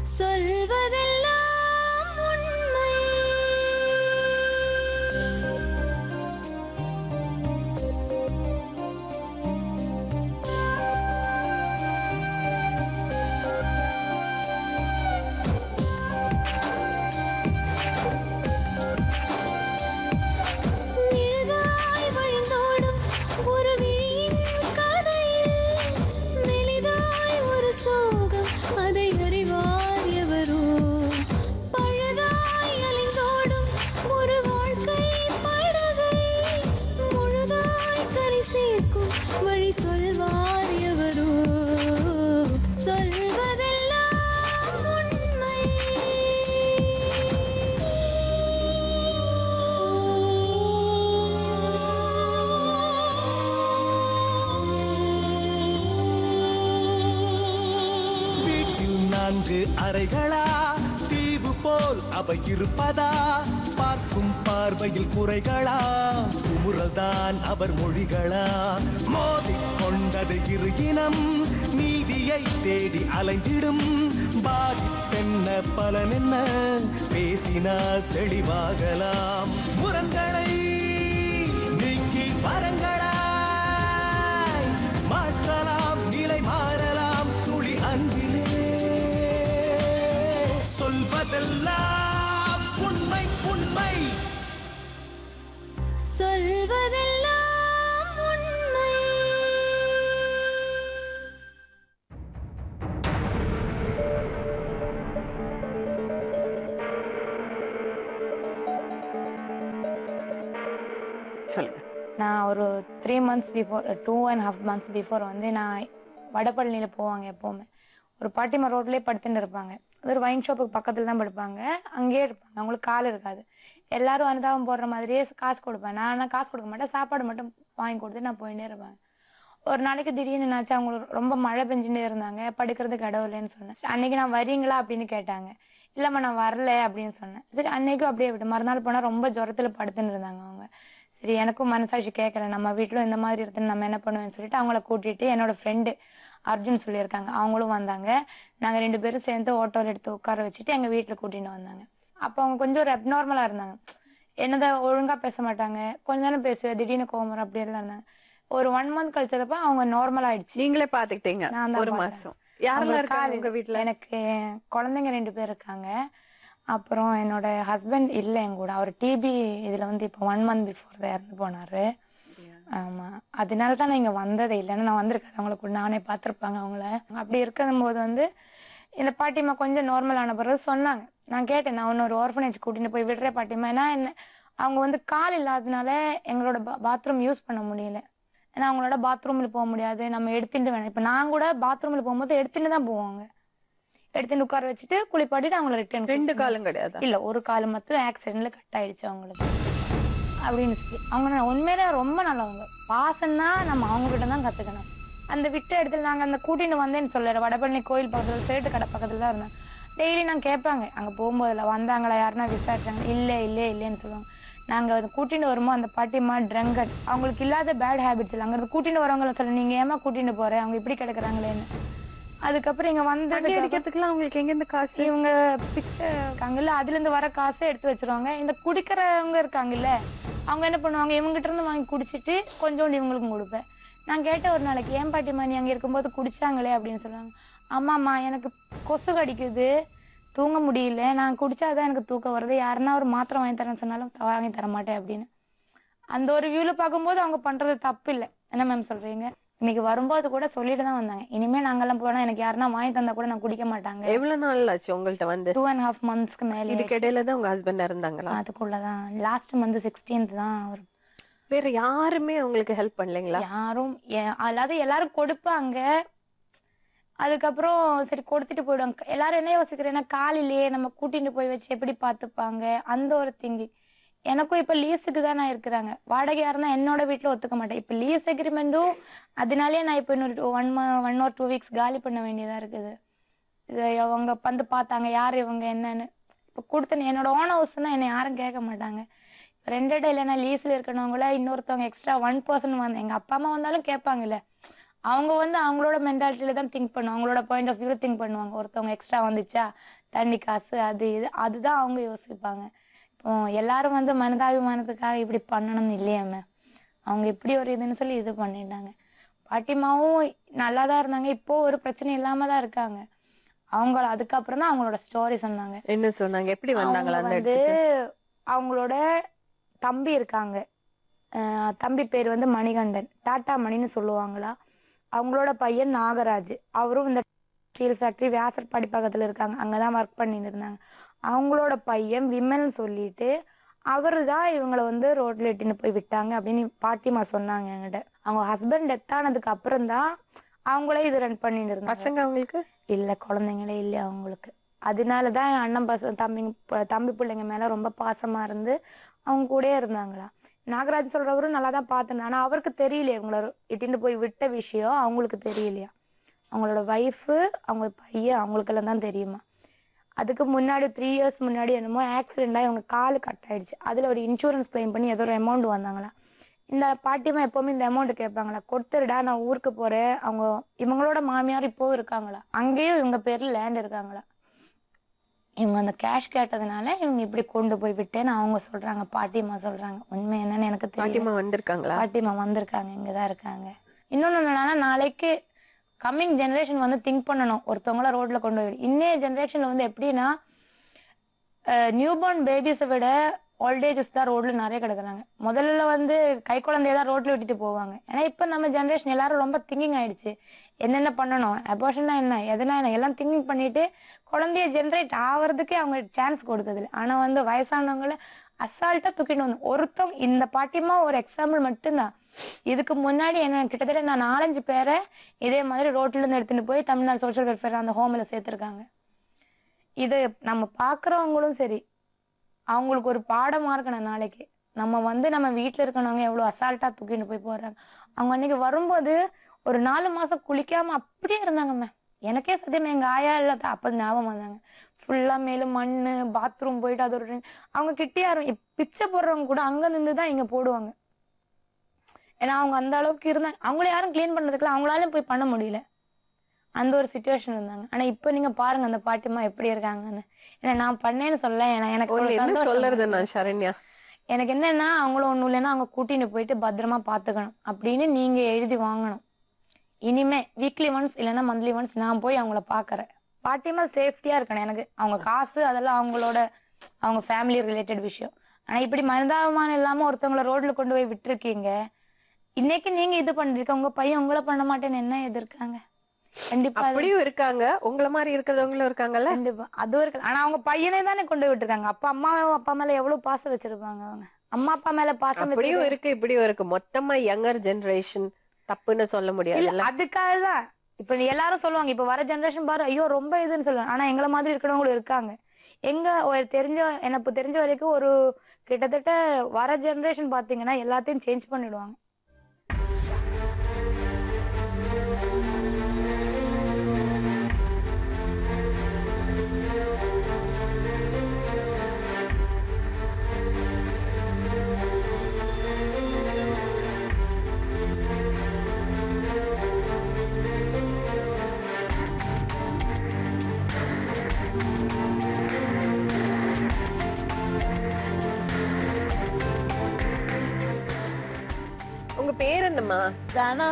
சொல்வதெல்லாம் உண்மை. நிழலாய் வழிந்தோடும் ஒரு விழியின் கதையில் மெலிதாய் ஒரு சோகம், அதை அறிவார் எவரோ. பழுதாய் அலைந்தோடும் ஒரு வாழ்க்கை படகை முழுதாய் கரை சேர்க்கும் வழி சொல்வார் எவரோ. சொல்வதெல்லாம் உண்மை. வீட்டில் 4 அறைகளா, தீவு போல் அவை இருப்பதா? பார்க்கும் பார்வையில் குறைகளா, குமுறல்தான் அவர் மொழிகளா? மோதிக் கொண்டது இரு இனம், நீதியை தேடி அலைந்திடும். பாதிப்பென்ன பலனென்ன, பேசினால் தெளிவாகலாம். முரண்களை நீக்கி வரங்களாய் மாற்றலாம், நிலை மாறலாம் துளி அன்பிலே. சொல்வதெல்லாம் உண்மை உண்மை. சொல்வதெல்லாம் உண்மை. சொல்லுங்க. நான் ஒரு 3 months பிஃபோர், 2.5 months பிஃபோர் வந்து நான் வடபழனியில் போவாங்க. எப்போவுமே ஒரு பாட்டிமா ரோட்லேயே படுத்துட்டு இருப்பாங்க. அது ஒரு வைன் ஷாப்புக்கு பக்கத்தில் தான் படுப்பாங்க. அங்கேயே இருப்பாங்க. அவங்களுக்கு கால் இருக்காது. எல்லாரும் அனுதாபம் போடுற மாதிரியே காசு கொடுப்பேன். நான் ஆனால் காசு கொடுக்க மாட்டேன். சாப்பாடு மட்டும் வாங்கி கொடுத்து நான் போயிட்டே இருப்பேன். ஒரு நாளைக்கு திடீர்னு என்னாச்சு, அவங்களுக்கு ரொம்ப மழை பெஞ்சுட்டே இருந்தாங்க. படுக்கிறதுக்கு இடம் இல்லைன்னு சொன்னேன். அன்னைக்கு நான் வரீங்களா அப்படின்னு கேட்டாங்க. இல்லைம்மா நான் வரல அப்படின்னு சொன்னேன். சரி அன்னைக்கும் அப்படியே விட்டு மறுநாள் போனால் ரொம்ப ஜுரத்தில் படுத்துன்னு இருந்தாங்க அவங்க. சரி எனக்கும் மனசாட்சி கேட்கல, நம்ம வீட்டில் இந்த மாதிரி இருக்குன்னு நம்ம என்ன பண்ணுவேன்னு சொல்லிட்டு அவங்கள கூட்டிகிட்டு என்னோட ஃப்ரெண்டு அர்ஜுன் சொல்லியிருக்காங்க, அவங்களும் வந்தாங்க. நாங்கள் 2 பேரும் சேர்ந்து ஓட்டோவில் எடுத்து உட்கார வச்சுட்டு எங்கள் வீட்டில் கூட்டின்னு வந்தாங்க. அப்போ அவங்க கொஞ்சம் ஒரு அப்நார்மலாக இருந்தாங்க. என்னதான் ஒழுங்காக பேச மாட்டாங்க, கொஞ்ச நேரம் பேசுவேன், திடீர்னு கோமரம் அப்படியெல்லாம் இருந்தாங்க. ஒரு 1 month கழிச்சதப்ப அவங்க நார்மல் ஆயிடுச்சு. நீங்களே பாத்துக்கிட்டீங்க? நான் தான் ஒரு மாசம். யாரெல்லாம் இருக்காங்க உங்க வீட்டுல? எனக்கு குழந்தைங்க 2 பேர் இருக்காங்க. அப்புறம் என்னோட ஹஸ்பண்ட் இல்லை என் கூட. அவர் டிபி இதில் வந்து இப்போ 1 month பிஃபோர் தான் இறந்து போனார். ஆமாம், அதனால தான் நான் இங்கே வந்ததே. இல்லைன்னா நான் வந்திருக்கேன். அவங்கள கூட நானே பார்த்துருப்பாங்க அவங்கள. அப்படி இருக்கும்போது வந்து இந்த பாட்டிமா கொஞ்சம் நார்மலான பிறகு சொன்னாங்க. நான் கேட்டேன், நான் ஒன்று ஒரு ஆர்ஃபனேஜ் கூட்டின்னு போய் விடுற பாட்டிமா. ஏன்னா என்ன அவங்க வந்து கால் இல்லாததுனால எங்களோட பாத்ரூம் யூஸ் பண்ண முடியல. ஏன்னா அவங்களோட பாத்ரூமில் போக முடியாது, நம்ம எடுத்துட்டு வேணும். இப்போ நான் கூட பாத்ரூமில் போகும்போது எடுத்துட்டு தான் போவாங்க. எடுத்துட்டு உட்கார வச்சுட்டு குளிப்பாட்டிட்டு அவங்கள ரிட்டர்ன். 2 காலும் கிடையாது? இல்லை, ஒரு கால் மட்டும் ஆக்சிடென்ட்ல கட் ஆயிடுச்சு அவங்களுக்கு அப்படின்னு சொல்லி. அவங்க உண்மையிலே ரொம்ப நல்லவங்க. பாசம்னா நம்ம அவங்ககிட்ட தான் கற்றுக்கணும். அந்த விட்ட இடத்துல நாங்கள் அந்த கூட்டின்னு வந்தேன்னு சொல்லல, வடபழனி கோயில் பக்கத்தில் சேட்டு கடை பக்கத்தில் தான் இருந்தேன். டெய்லி நாங்கள் கேட்பாங்க அங்கே போகும்போதில் வந்தாங்களா யாருன்னா விசாரிச்சாங்க. இல்லைன்னு சொல்லுவாங்க. நாங்கள் அதை கூட்டின்னு வரும்போது அந்த பாட்டிமா ட்ரங்கட், அவங்களுக்கு இல்லாத பேட் ஹேபிட்ஸ் இல்லை. அங்கே கூட்டின்னு வரவங்களை சொல்ல, நீங்கள் ஏமா கூட்டின்னு போகிறேன், அவங்க இப்படி கிடக்குறாங்களேன்னு. அதுக்கப்புறம் இங்கே வந்து அடிக்கிறதுக்குலாம் அவங்களுக்கு எங்கேருந்து காசு? இவங்க பிக்சர் இருக்காங்கல்ல, அதுலேருந்து வர காசை எடுத்து வச்சிருவாங்க. இந்த குடிக்கிறவங்க இருக்காங்கல்ல, அவங்க என்ன பண்ணுவாங்க, இவங்ககிட்ட இருந்து வாங்கி குடிச்சிட்டு கொஞ்சோண்டு இவங்களுக்கும் கொடுப்பேன். நான் கேட்டேன் ஒரு நாளைக்கு, ஏன் பாட்டிமா நீ அங்கே இருக்கும்போது குடிச்சாங்களே அப்படின்னு சொல்லுவாங்க. ஆமாம்மா எனக்கு கொசு கடிக்குது, தூங்க முடியல, நான் குடிச்சாதான் எனக்கு தூக்கம் வருது, யாருன்னா ஒரு மாத்திரை வாங்கி தரேன்னு சொன்னாலும் வாங்கி தர மாட்டேன் அப்படின்னு. அந்த ஒரு வியூவில் பார்க்கும்போது அவங்க பண்ணுறது தப்பு இல்லை. என்ன மேம் சொல்கிறீங்க? இன்னைக்கு வரும்போது கூட சொல்லிட்டு தான் வந்தாங்க, இனிமேல் நாங்கெல்லாம் போனால் எனக்கு யாருன்னா வாங்கி தந்தா கூட நான் குடிக்க மாட்டாங்க. எவ்வளோ நாள் ஆச்சு உங்கள்கிட்ட வந்து? 2.5 months மேலே. இதுக்கு இடையில தான் உங்க ஹஸ்பண்ட் இருந்தாங்களா? அதுக்குள்ளதான் லாஸ்ட் மந்த் 16th தான் அவர். வேற யாருமே உங்களுக்கு ஹெல்ப் பண்ணலைங்களா? யாரும் அதாவது எல்லாரும் கொடுப்பாங்க. அதுக்கப்புறம் சரி கொடுத்துட்டு போயிடுவாங்க. எல்லாரும் என்ன யோசிக்கிறேன்னா, காலையிலேயே நம்ம கூட்டிட்டு போய் வச்சு எப்படி பார்த்துப்பாங்க அந்த ஒரு திங்கி. எனக்கும் இப்போ லீஸுக்கு தான் நான் இருக்கிறாங்க. வாடகையாக இருந்தால் என்னோட வீட்டில் ஒத்துக்க மாட்டேன். இப்போ லீஸ் எக்ரிமெண்ட்டும் அதனாலே நான் இப்போ இன்னொரு 1 or 2 weeks காலி பண்ண வேண்டியதாக இருக்குது. இது அவங்க வந்து பார்த்தாங்க யார் இவங்க என்னன்னு. இப்போ கொடுத்தேன் என்னோட ஓன் ஹவுஸ்னால் என்னை யாரும் கேட்க மாட்டாங்க. ரெண்டட் இல்லைன்னா லீஸில் இருக்கணுங்கள இன்னொருத்தவங்க எக்ஸ்ட்ரா 1% வந்து எங்கள் அப்பா அம்மா வந்தாலும் கேட்பாங்கல்ல, அவங்க வந்து அவங்களோட மென்டாலிட்டியில தான் திங்க் பண்ணுவாங்க, அவங்களோட பாயிண்ட் ஆஃப் வியூல திங்க் பண்ணுவாங்க. ஒருத்தவங்க எக்ஸ்ட்ரா வந்துச்சா தண்ணி காசு அது இது அதுதான் அவங்க யோசிப்பாங்க. இப்போ எல்லாரும் வந்து மனிதாபிமானத்துக்காக இப்படி பண்ணணும்னு இல்லையாம, அவங்க இப்படி ஒரு இதுன்னு சொல்லி இது பண்ணிட்டாங்க. பாட்டிமாவும் நல்லா தான் இருந்தாங்க, இப்போ ஒரு பிரச்சனை இல்லாம தான் இருக்காங்க. அவங்க அதுக்கப்புறம் தான் அவங்களோட ஸ்டோரி சொன்னாங்க. என்ன சொன்னாங்க? எப்படி வந்தாங்களா அவங்க அந்த வந்து இடத்துக்கு? அவங்களோட தம்பி இருக்காங்க, தம்பி பேர் வந்து மணிகண்டன், டாட்டா மணின்னு சொல்லுவாங்களா. அவங்களோட பையன் நாகராஜ், அவரும் இந்த ஸ்டீல் ஃபேக்ட்ரி வியாசர்பாடி பக்கத்தில் இருக்காங்க, அங்கே தான் ஒர்க் பண்ணிட்டு இருந்தாங்க. அவங்களோட பையன் விமல் சொல்லிட்டு அவரு தான் இவங்களை வந்து ரோட்ல இட்டுன்னு போய் விட்டாங்க அப்படின்னு பாட்டிமா சொன்னாங்க என்கிட்ட. அவங்க ஹஸ்பண்ட் டெத் ஆனதுக்கு அப்புறம் தான் அவங்களே இது ரன் பண்ணிட்டு இருந்தாங்க. பசங்க அவங்களுக்கு இல்லை, குழந்தைங்களே இல்லை அவங்களுக்கு. அதனால தான் என் அண்ணன் தம்பி பிள்ளைங்க மேலே ரொம்ப பாசமாக இருந்து அவங்க கூடயே இருந்தாங்களா. நாகராஜ் சொல்கிறவரும் நல்லா தான் பார்த்துருந்தேன், ஆனால் அவருக்கு தெரியலையே இவங்கள இட்டின்னு போய் விட்ட விஷயம் அவங்களுக்கு தெரியலையா. அவங்களோட ஒய்ஃபு அவங்க பையன் அவங்களுக்கெல்லாம் தான் தெரியுமா. அதுக்கு முன்னாடி 3 years முன்னாடி என்னமோ ஆக்சிடெண்ட்டாக இவங்க காலு கட் ஆயிடுச்சு. அதில் ஒரு இன்சூரன்ஸ் கிளைம் பண்ணி ஏதோ ஒரு அமௌண்ட் வந்தாங்களா. இந்த பாட்டிமா எப்போவுமே இந்த அமௌண்ட் கேட்பாங்களா, கொடுத்துருடா நான் ஊருக்கு போகிறேன். அவங்க இவங்களோட மாமியார் இப்போவும் இருக்காங்களா, அங்கேயும் இவங்க பேரில் லேண்ட் இருக்காங்களா. இவங்க அந்த கேஷ் கேட்டதுனால இவங்க இப்படி கொண்டு போய் விட்டேன்னு அவங்க சொல்கிறாங்க, பாட்டிமா சொல்கிறாங்க. உண்மை என்னன்னு எனக்கு தெரியும். பாட்டிமா வந்திருக்காங்களா? பாட்டிமா வந்திருக்காங்க, இங்கே தான் இருக்காங்க. இன்னொன்று என்னன்னா, நாளைக்கு கம்மிங் ஜென்ரேஷன் வந்து திங்க் பண்ணணும், ஒருத்தவங்கள ரோட்டில் கொண்டு போய். இன்னைய ஜென்ரேஷனில் வந்து எப்படின்னா, நியூபார்ன் பேபிஸை விட ஓல்டேஜஸ் தான் ரோட்ல நிறைய கிடக்குறாங்க. முதல்ல வந்து கை குழந்தைய தான் ரோட்ல விட்டுட்டு போவாங்க. ஏன்னா இப்போ நம்ம ஜென்ரேஷன் எல்லாரும் ரொம்ப திங்கிங் ஆயிடுச்சு, என்னென்ன பண்ணணும், அபார்ஷன்னா என்ன, எதுனா என்ன, எல்லாம் திங்கிங் பண்ணிட்டு குழந்தைய ஜென்ரேட் ஆகிறதுக்கே அவங்க சான்ஸ் கொடுக்குது. ஆனால் வந்து வயசானவங்கள அசால்ட்டாக தூக்கிட்டு வந்து ஒருத்தவங்க, இந்த பாட்டிமா ஒரு எக்ஸாம்பிள் மட்டும்தான். இதுக்கு முன்னாடி என்ன கிட்டத்தட்ட நான் 4-5 பேரை இதே மாதிரி ரோட்ல இருந்து எடுத்துட்டு போய் தமிழ்நாடு சோஷியல் வெல்ஃபேர் அந்த ஹோமில் சேர்த்துருக்காங்க. இது நம்ம பார்க்குறவங்களும் சரி, அவங்களுக்கு ஒரு பாடமாக இருக்கணும். நாளைக்கு நம்ம வந்து நம்ம வீட்டில் இருக்கணவங்க எவ்வளோ அசால்ட்டாக தூக்கிட்டு போய் போடுறாங்க. அவங்க அன்னைக்கு வரும்போது ஒரு 4 மாதம் குளிக்காமல் அப்படியே இருந்தாங்கம்மா. எனக்கே சத்தியமா எங்கள் ஆயா இல்லை அப்போ ஞாபகம் வந்தாங்க. ஃபுல்லாக மேலும் மண், பாத்ரூம் போயிட்டு அது ஒரு அவங்க கிட்டே பிச்சை போடுறவங்க கூட அங்கே நின்று தான் இங்கே போடுவாங்க. ஏன்னா அவங்க அந்த அளவுக்கு இருந்தாங்க. அவங்கள யாரும் கிளீன் பண்ணதுக்குலாம் அவங்களாலும் போய் பண்ண முடியல, அந்த ஒரு சிச்சுவேஷன் இருந்தாங்க. ஆனா இப்போ நீங்க பாருங்க அந்த பாட்டிமா எப்படி இருக்காங்கன்னு. ஏன்னா நான் பண்ணேன்னு சொல்ல, ஏன்னா எனக்கு என்ன சொல்றது நான் சரண்யா, எனக்கு என்னன்னா அவங்கள ஒண்ணும் இல்லைன்னா அவங்க கூட்டின்னு போயிட்டு பத்திரமா பாத்துக்கணும் அப்படின்னு நீங்க எழுதி வாங்கணும். இனிமே வீக்லி ஒன்ஸ் இல்லைன்னா மந்த்லி ஒன்ஸ் நான் போய் அவங்கள பாக்குறேன். பாட்டிமா சேஃப்டியா இருக்கணும். எனக்கு அவங்க காசு அதெல்லாம் அவங்களோட அவங்க ஃபேமிலி ரிலேட்டட் விஷயம். ஆனா இப்படி மனிதாபிமானம் இல்லாம ஒருத்தவங்களை ரோட்ல கொண்டு போய் விட்டுருக்கீங்க. இன்னைக்கு நீங்க இது பண்றீங்க, உங்க பையன் உங்களை பண்ண மாட்டேன்னு என்ன எதிர்க்காங்க? கண்டிப்பா அப்படியும் இருக்காங்க, உங்களை மாதிரி இருக்கிறவங்களும் இருக்காங்கல்ல. கண்டிப்பா அதுவும் இருக்கு. ஆனா அவங்க பையனே தானே கொண்டு விட்டுருக்காங்க. அப்பா மேல எவ்வளவு பாசம் வச்சிருப்பாங்க. அவங்க அம்மா அப்பா மேல பாசம் அப்படியும் இருக்கு இப்படியும் இருக்கு. மொத்தமா யங்கர் ஜெனரேஷன் தப்புன்னு சொல்ல முடியாது. அதுக்காக தான் இப்ப எல்லாரும் சொல்லுவாங்க, இப்ப வர ஜெனரேஷன் பாரு ஐயோ ரொம்ப இதுன்னு சொல்லுவாங்க. ஆனா எங்களை மாதிரி இருக்கிறவங்களும் இருக்காங்க. எங்க ஒரு எனக்கு தெரிஞ்ச வரைக்கும் ஒரு கிட்டத்தட்ட வர ஜெனரேஷன் பாத்தீங்கன்னா எல்லாத்தையும் சேஞ்ச் பண்ணிடுவாங்க. உங்க பேர் என்னம்மா? தானா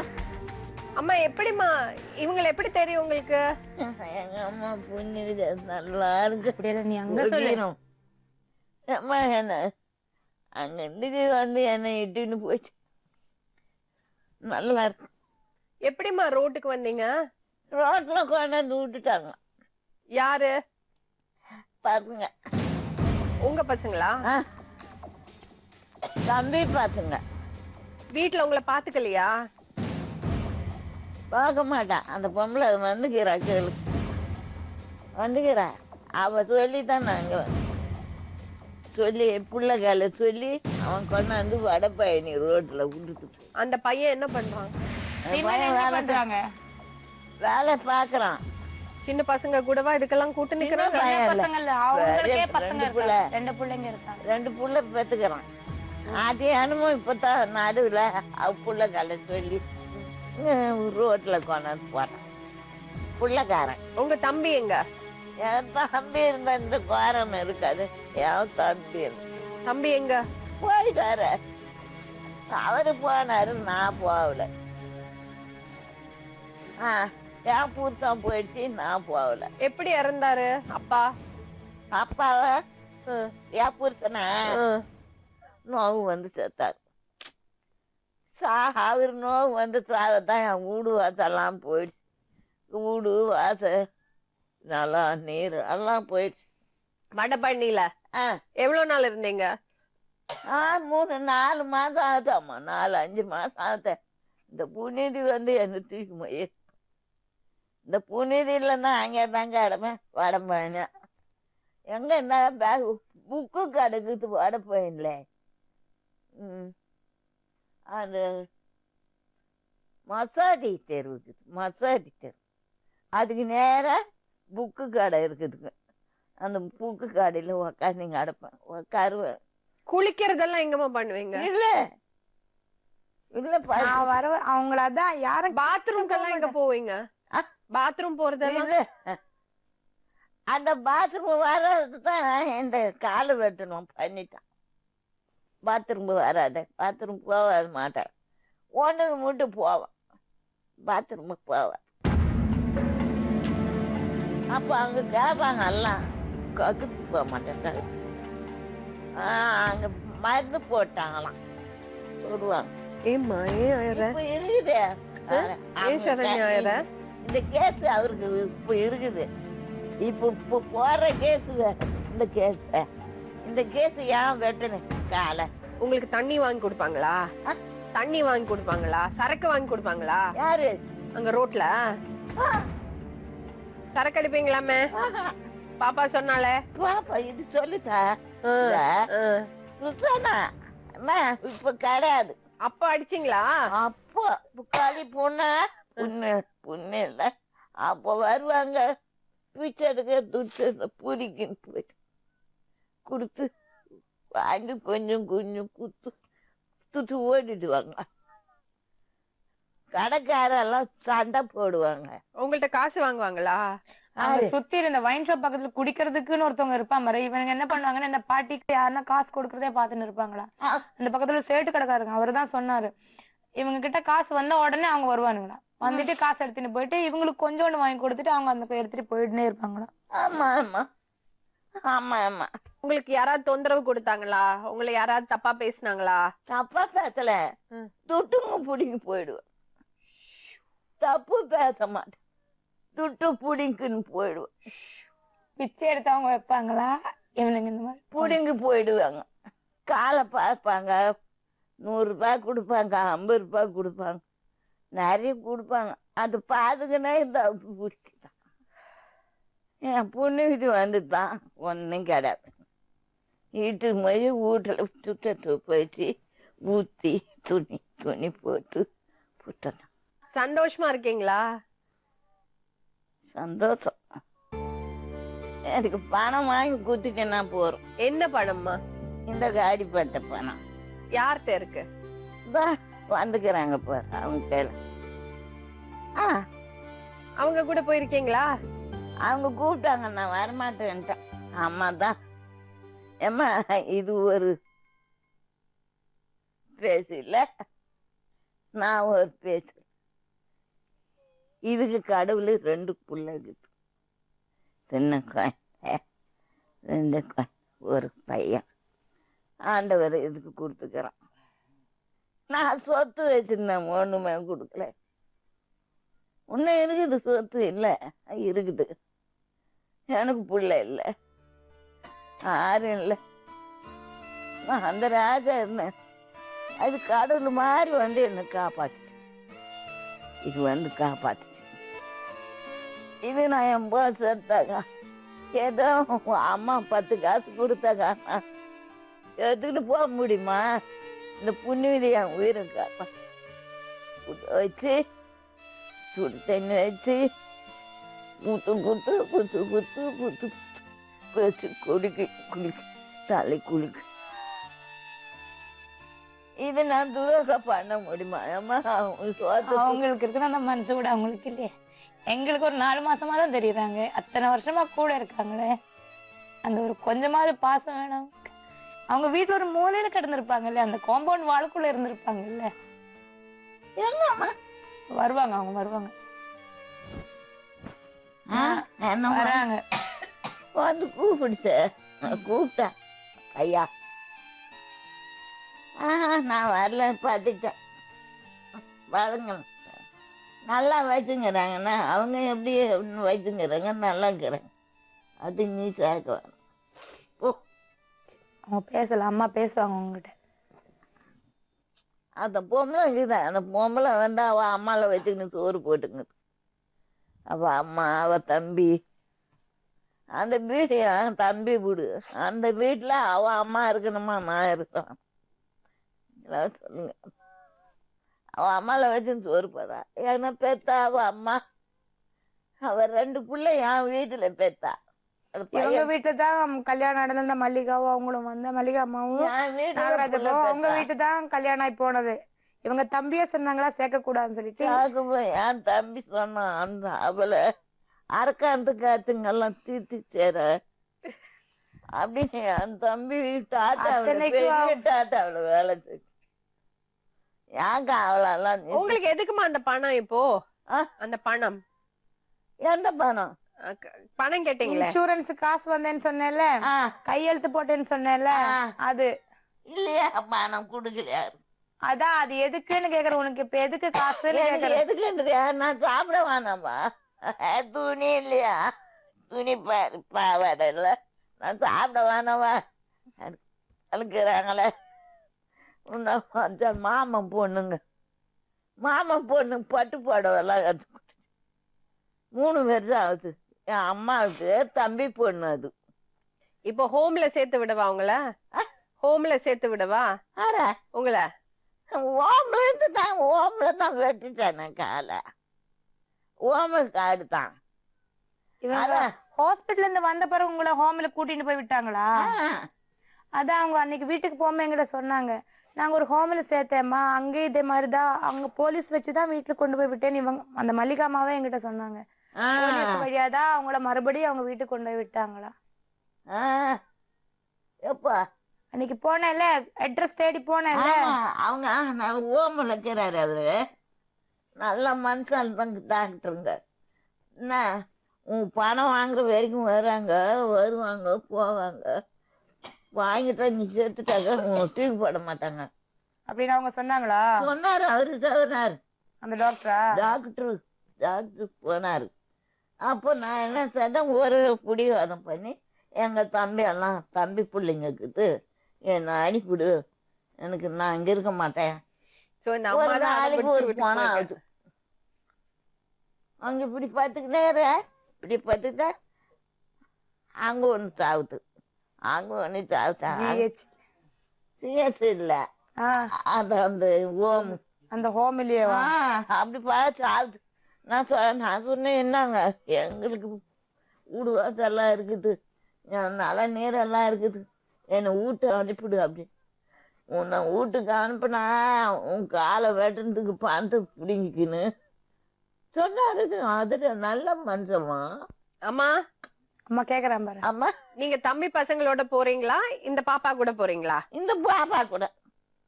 அம்மா எப்படிம்மா இவங்களை எப்படி தெரியும் உங்களுக்கு? எங்க அம்மா புண்ணியது நல்லா இருக்கு. அப்படியே நீ அங்க சொல்லணும். அம்மா என்ன அங்க இருந்து வந்து என்னை இட்டுன்னு போயிட்டு நல்லா இருக்கு. எப்படிம்மா ரோட்டுக்கு வந்தீங்க? ரோட்ல கொண்டாந்து விட்டுட்டாங்க. யாரு? பசங்க. உங்க பசங்களா? தம்பி பசங்க. வீட்டுல உங்களை பாத்துக்கலையா? பார்க்க மாட்டான். அந்த பொம்பளை வந்துக்கிறா, கேளு வந்துக்கிறா. அவ சொல்லித்தான் நாங்க சொல்லி புள்ள கால சொல்லி அவன் கொண்டாந்து வடப்பயணி ரோட்ல விட்டுட்டு. அந்த பையன் என்ன பண்றான்? வேலை பாக்குறான். சின்ன பசங்க கூடவா இதுக்கெல்லாம் கூட்டு நிக்கிறான்? ரெண்டு புள்ள பெத்துக்கிறான். அதே அனுபவம் இப்பதான் நடுவுல அவ புள்ள கால சொல்லி ரோட்டில் கொண்டாந்து போட்டான் பிள்ளைக்காரன். உங்க தம்பி எங்க? என் தம்பி இருந்தா இந்த கோரம் இருக்காது. என் தம்பி தம்பி எங்க? போயிட்டாரு. அவரு போனாரு, நான் போகல. என் புருஷன் போயிடுச்சு, நான் போகல. எப்படி இறந்தாரு அப்பா? அப்பாவ ம், என் புருஷனா ம். நோவு வந்து செத்தாரு. அவர் நோவு வந்து சாகத்தான் என் வீடு வாசெல்லாம் போயிடுச்சு. வீடு வாச நல்லா நீர் எல்லாம் போயிடுச்சு. வடபழனியில ஆ எவ்வளவு நாள் இருந்தீங்க? 3-4 மாசம் ஆகுதாம்மா. 4-5 மாசம் ஆகுத. இந்த புனிதி வந்து என்ன தூக்கி போய் இந்த புனிதி இல்லைன்னா அங்கே தாங்க இடமே வடபழனி. எங்க என்ன புக்கு கடைக்குது வடபழனில. அந்த மசாதி தெரு இருக்குது, மசாதி தெரு. அதுக்கு நேராக புக்கு கடை இருக்குதுங்க. அந்த புக்கு கடையில் உக்காந்து அடைப்பேன், உட்காருவேன். குளிக்கிறதெல்லாம் எங்கம்மா பண்ணுவீங்க? இல்ல இல்ல நான் வர அவங்கள அதான் யாரும் பாத்ரூம்க்கெல்லாம் எங்க போவீங்க? ஆ? பாத்ரூம் போறதெல்லாம் இல்ல. அந்த பாத்ரூம் வர்றது தான் இந்த காலை வெட்டணும் பண்ணிட்டான். பாத்ரூம் வராத, பாத்ரூம் போக மாட்டேன். ஒன்றுக்கு மட்டும் போவேன், பாத்ரூமுக்கு போவேன். அப்போ அங்கே கேட்பாங்க எல்லாம், கக்குக்கு போக மாட்டேன். அங்கே மருந்து போட்டாங்களாம், போடுவாங்க. ஏம்மா ஏன் அழற? இப்ப இருக்குது. ஏன் சரண்யா அழற? இந்த கேஸ் அவருக்கு இப்ப இருக்குது. இப்ப போற கேஸ் இந்த கேஸ் ஏன் வெட்டணும் காலை? உங்களுக்கு தண்ணி வாங்கி கொடுப்பாங்களா? ஆ? தண்ணி வாங்கி கொடுப்பாங்களா? சரக்கு வாங்கி கொடுப்பாங்களா? யாரு? அங்க ரோட்ல ஆ, சரக்கு அடிப்பீங்களாமே? ஆஹா. பாப்பா சொன்னாலே. பாப்பா இது சொல்லுதா? ஆ, ஆ. சுத்தானா அம்மா இப்ப கிடையாது. அப்ப அடிச்சீங்களா? அப்போ புக்காளி பொண்ணா புண்ணு இல்ல. அப்போ வருவாங்க பிச்சை எடுக்க, துட்டு பூரிக்குன்னு போயிட்டு கொடுத்து வாங்கி கொஞ்சம் கொஞ்சம் துட்டு ஓடிடுவாங்க. கடைக்காரெல்லாம் சண்டை போடுவாங்க. உங்கள்ட்ட காசு வாங்குவாங்களா? அங்க சுத்தி இருந்த வைன் ஷாப் பக்கத்துல குடிக்கிறதுக்குன்னு ஒருத்தவங்க இருப்பாங்க. இவங்க என்ன பண்ணுவாங்கன்னா இந்த பாட்டிக்கு யாருன்னா காசு கொடுக்கறதே பாத்துன்னு இருப்பாங்களா. அந்த பக்கத்துல சேட்டு கடைக்காரங்க அவர் தான் சொன்னாரு, இவங்க கிட்ட காசு வந்த உடனே அவங்க வருவானுங்களா, வந்துட்டு காசு எடுத்துட்டு போயிட்டு இவங்களுக்கு கொஞ்சோண்டு வாங்கி கொடுத்துட்டு அவங்க அந்த எடுத்துட்டு போயிட்டுனே இருப்பாங்களா. ஆமா ஆமா ஆமா ஆமா. உங்களுக்கு யாராவது தொந்தரவு கொடுத்தாங்களா? உங்களை யாராவது தப்பா பேசினாங்களா? தப்பா பேசல, துட்டுங்க பிடிங்கி போயிடுவேன். தப்பு பேச மாட்டேன், துட்டு பிடிங்குன்னு போயிடுவேன். பிச்சை எடுத்தவங்க வைப்பாங்களா இவனுங்க இந்த மாதிரி பிடிங்கி போயிடுவாங்க. காலை பார்ப்பாங்க, 100 ரூபாய் கொடுப்பாங்க, 50 ரூபாய் கொடுப்பாங்க, நிறைய கொடுப்பாங்க. அது பாதுகனே இந்த பிடிக்கிட்டான். என் பொண்ணு இது வந்துதான் ஒன்றும் கிடையாது. வீட்டுக்கு போய் வீட்டில் சுத்தத்தை போயிட்டு ஊற்றி துணி போட்டு புட்டணும். சந்தோஷமா இருக்கீங்களா? சந்தோஷம். எனக்கு பணம் வாங்கி குத்திட்டேன்னா போறோம். என்ன பணம்மா? இந்த காடி பட்ட பணம் யார்கிட்ட இருக்கு? வந்துக்கிறாங்க பாரு அவங்க கையில. அவங்க கூட போயிருக்கீங்களா? அவங்க கூப்பிட்டாங்க, நான் வரமாட்டேன்ட்டேன். அம்மா தான் ஏம்மா இது ஒரு பேசு இல்ல, நான் ஒரு பேசு. இதுக்கு கடவுள் 2 புள்ள இருக்குது. சின்ன காய் 2 காய், ஒரு பையன். ஆண்டவர் இதுக்கு கொடுத்துக்கிறான். நான் சொத்து வச்சிருந்தேன், ஒண்ணுமே கொடுக்கல. ஒன்னும் இருக்குது, சொத்து இல்லை இருக்குது. எனக்கு புள்ள இல்லை, யாரும் இல்லை. நான் அந்த ராஜா இருந்தேன். அது கடவுள் மாதிரி வந்து என்னை காப்பாத்துச்சு. இது வந்து காப்பாத்துச்சு. இது நான் என் போது செத்தாங்க, ஏதோ அம்மா 10 காசு கொடுத்தாங்க, எடுத்துக்கிட்டு போக முடியுமா? இந்த புண்ணியதை என் உயிரை காப்பா வச்சு சுடு தண்ணி வச்சு குத்து குத்து குத்து குத்து குத்து குத்து குடிக்கு தலை குளிக்கு. இது நான் துரோகம் பண்ண முடியுமா? அம்மா அவங்களுக்கு இருக்கிற அந்த மனசு கூட அவங்களுக்கு இல்லையே. எங்களுக்கு ஒரு 4 மாசமா தான் தெரியுறாங்க. அத்தனை வருஷமா கூட இருக்காங்களே, அந்த ஒரு கொஞ்சமாவது பாசம் வேணும். அவங்க வீட்டுல ஒரு மூலையில கிடந்திருப்பாங்கல்ல, அந்த காம்பவுண்ட் வாளுக்குள்ள இருந்திருப்பாங்கல்ல. எங்கம்மா வருவாங்க, அவங்க வருவாங்க, என்ன வராங்க. வந்து கூப்பிட்டா ஐயா நான் வரல பார்த்துட்டேன். பாருங்க நல்லா வச்சுங்கிறாங்கன்னா அவங்க எப்படி வச்சுங்கிறாங்க, நல்லா இருக்கிறாங்க. அது நீ சேர்க்க வேணும். ஓ அவங்க பேசலாம், அம்மா பேசுவாங்க உங்ககிட்ட. அந்த பொம்பளை இருக்குதான், அந்த பொம்பளை வந்து அவள் அம்மாவில் வச்சுக்கின்னு சோறு போட்டுங்க. அவள் அம்மா அவள் தம்பி, அந்த வீடு என் தம்பி வீடு, அந்த வீட்டில் அவள் அம்மா இருக்கணுமா நான் இருக்கேன் சொல்லுங்க. அவள் அம்மாவில் வச்சுன்னு சோறு போடுறா. ஏன்னா பெத்தா அவள் அம்மா, அவள் 2 பிள்ளை என் வீட்டில் பெத்தா. இவங்க வீட்டுல தான் கல்யாணம் நடந்த மல்லிகாவும் அவங்களும் வந்து மல்லிகா அம்மாவும் நாகராஜப்பாவும் அவங்க வீட்டு தான் கல்யாணம் ஆகி போனது. இவங்க தம்பியே சொன்னாங்களா சேர்க்க கூடாதுன்னு சொல்லிட்டு. என் தம்பி சொன்னான், அந்த அவளை அரக்காந்து காத்துங்கெல்லாம் தீர்த்து சேர அப்படின்னு என் தம்பி டாட்டாவில் வேலை செஞ்சு ஏங்க அவளெல்லாம். உங்களுக்கு எதுக்குமா அந்த பணம் இப்போ? அந்த பணம் எந்த பணம்? பணம் கேட்டீங்களா? இன்சூரன்ஸ் காசு வந்தேன்னு சொன்னேன்ல, கையெழுத்து போட்டேன்னு சொன்னேன்ல, அது இல்லையா? பணம் கொடுக்கலையா? அதான் அது எதுக்குன்னு கேக்குறேன். உனக்கு இப்ப எதுக்கு காசுன்னு கேக்குறேன். எதுக்குன்றியா? நான் சாப்பிட வேணாமா? துணி இல்லையா? துணி பாவாடை இல்லை, நான் சாப்பிட வேணாவா? அழுக்கிறாங்களே. மாமன் பொண்ணுங்க, மாமன் பொண்ணு பட்டு புடவெல்லாம் எடுத்து 3 பேர் தான் ஆகுது. என் அம்மாவுக்கு தம்பி பொண்ணு. அது இப்போ ஹோம்ல சேர்த்து விடவா உங்கள? ஹோம்ல சேர்த்து விடவா உங்கள? ஓம்ல தான் வெட்டிட்டேன் காலை. ஓம காடு தான். ஹாஸ்பிட்டல்ல இருந்து வந்த பிறகு உங்களை ஹோம்ல கூட்டிட்டு போய் விட்டாங்களா? அதான் அவங்க அன்னைக்கு வீட்டுக்கு போகாம எங்கிட்ட சொன்னாங்க, நாங்க ஒரு ஹோம்ல சேர்த்தேம்மா, அங்கே இதே மாதிரிதான் அங்க போலீஸ் வச்சுதான் வீட்டுல கொண்டு போய் விட்டேன்னு இவங்க அந்த மல்லிகாமாவே எங்கிட்ட சொன்னாங்க. போலீஸ் வழியாதான் அவங்கள மறுபடியும் அவங்க வீட்டுக்கு கொண்டு போய் விட்டாங்களா? எப்பா அன்னைக்கு போனேன்ல, அட்ரஸ் தேடி போனேன்ல. அவங்க ஓமல இருக்கிறாரு அவரு, நல்ல மனுஷன் டாக்டருங்க. என்ன உன் பணம் வாங்குற வரைக்கும் வருவாங்க போவாங்க. வாங்கிட்டா நீ சேர்த்துட்டாக்க தூக்கி போட மாட்டாங்க அப்படின்னு அவங்க சொன்னாங்களா? சொன்னாரு, அவரு சொன்னாரு. அந்த டாக்டரா? டாக்டர் போனாரு. அப்போ நான் என்ன செய்தேன், ஒரு பிடிவாதம் பண்ணி எங்க தம்பி பிள்ளைங்கக்குது என்ன அனுப்பிடு, எனக்கு நான் இங்க இருக்க மாட்டேன். ஒரு நாளைக்கு ஒரு பணம் ஆகுது. அங்க இப்படி பார்த்துக்கிட்டே அங்க ஒண்ணு சாவுது, அங்க ஒண்ணு சாவுதா. சிஎஸ் இல்ல, அது அந்த ஹோம் இல்லையா? அப்படி பார்த்து ஆகுது. நான் சொன்னேன், என்னங்க எங்களுக்கு வீடு வாசல்லாம் இருக்குது, நல்ல நீரெல்லாம் இருக்குது, என்னை வீட்டை அனுப்பிடு. அப்படி உன்னை வீட்டுக்கு அனுப்புனா உன் காலை வெட்டுறதுக்கு பணத்தை பிடிங்கிக்கின்னு சொன்னாரு. அது நல்ல மனுஷமா. அம்மா அம்மா கேக்குறேன் பாரு. அம்மா நீங்க தம்பி பசங்களோட போறீங்களா, இந்த பாப்பா கூட போறீங்களா? இந்த பாப்பா கூட.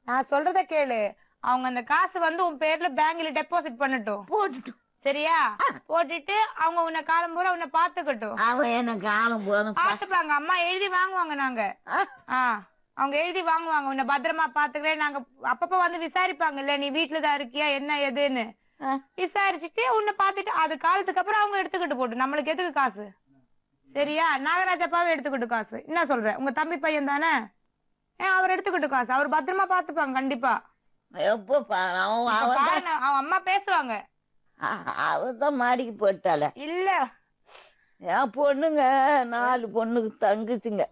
நான் சொல்றத கேளு, அவங்க அந்த காசு வந்து உன் பேர்ல பேங்க்ல டெபாசிட் பண்ணட்டும், போட்டுட்டு சரியா? போட்டுட்டு அவங்க உன்னை காலம் பூரா உன்னை பாத்துக்கட்டும். அவன் என்ன காலம் போன பாத்துப்பாங்க, அம்மா எழுதி வாங்குவாங்க. நாங்க அவங்க எழுதி வாங்குவாங்க, உன்னை பத்திரமா பாத்துக்கிறேன். நாங்க அப்பப்ப வந்து விசாரிப்பாங்கல்ல, நீ வீட்டுலதான் இருக்கியா என்ன எதுன்னு விசாரிச்சுட்டு உன்னை பாத்துட்டு அது காலத்துக்கு அப்புறம் அவங்க எடுத்துக்கிட்டு போட்டு, நம்மளுக்கு எதுக்கு காசு, சரியா? நாகராஜப்பாவே எடுத்துக்கிட்டு காசு. என்ன சொல்ற, உங்க தம்பி பையன் தானே, அவர் எடுத்துக்கிட்டு காசு, அவர் பத்திரமா பாத்துப்பாங்க கண்டிப்பா. அவன் அம்மா பேசுவாங்க. அவதான் மாடிக்கு போட்டால இல்ல, என் பொண்ணுங்க 4 பொண்ணுக்கு தங்குச்சுங்க.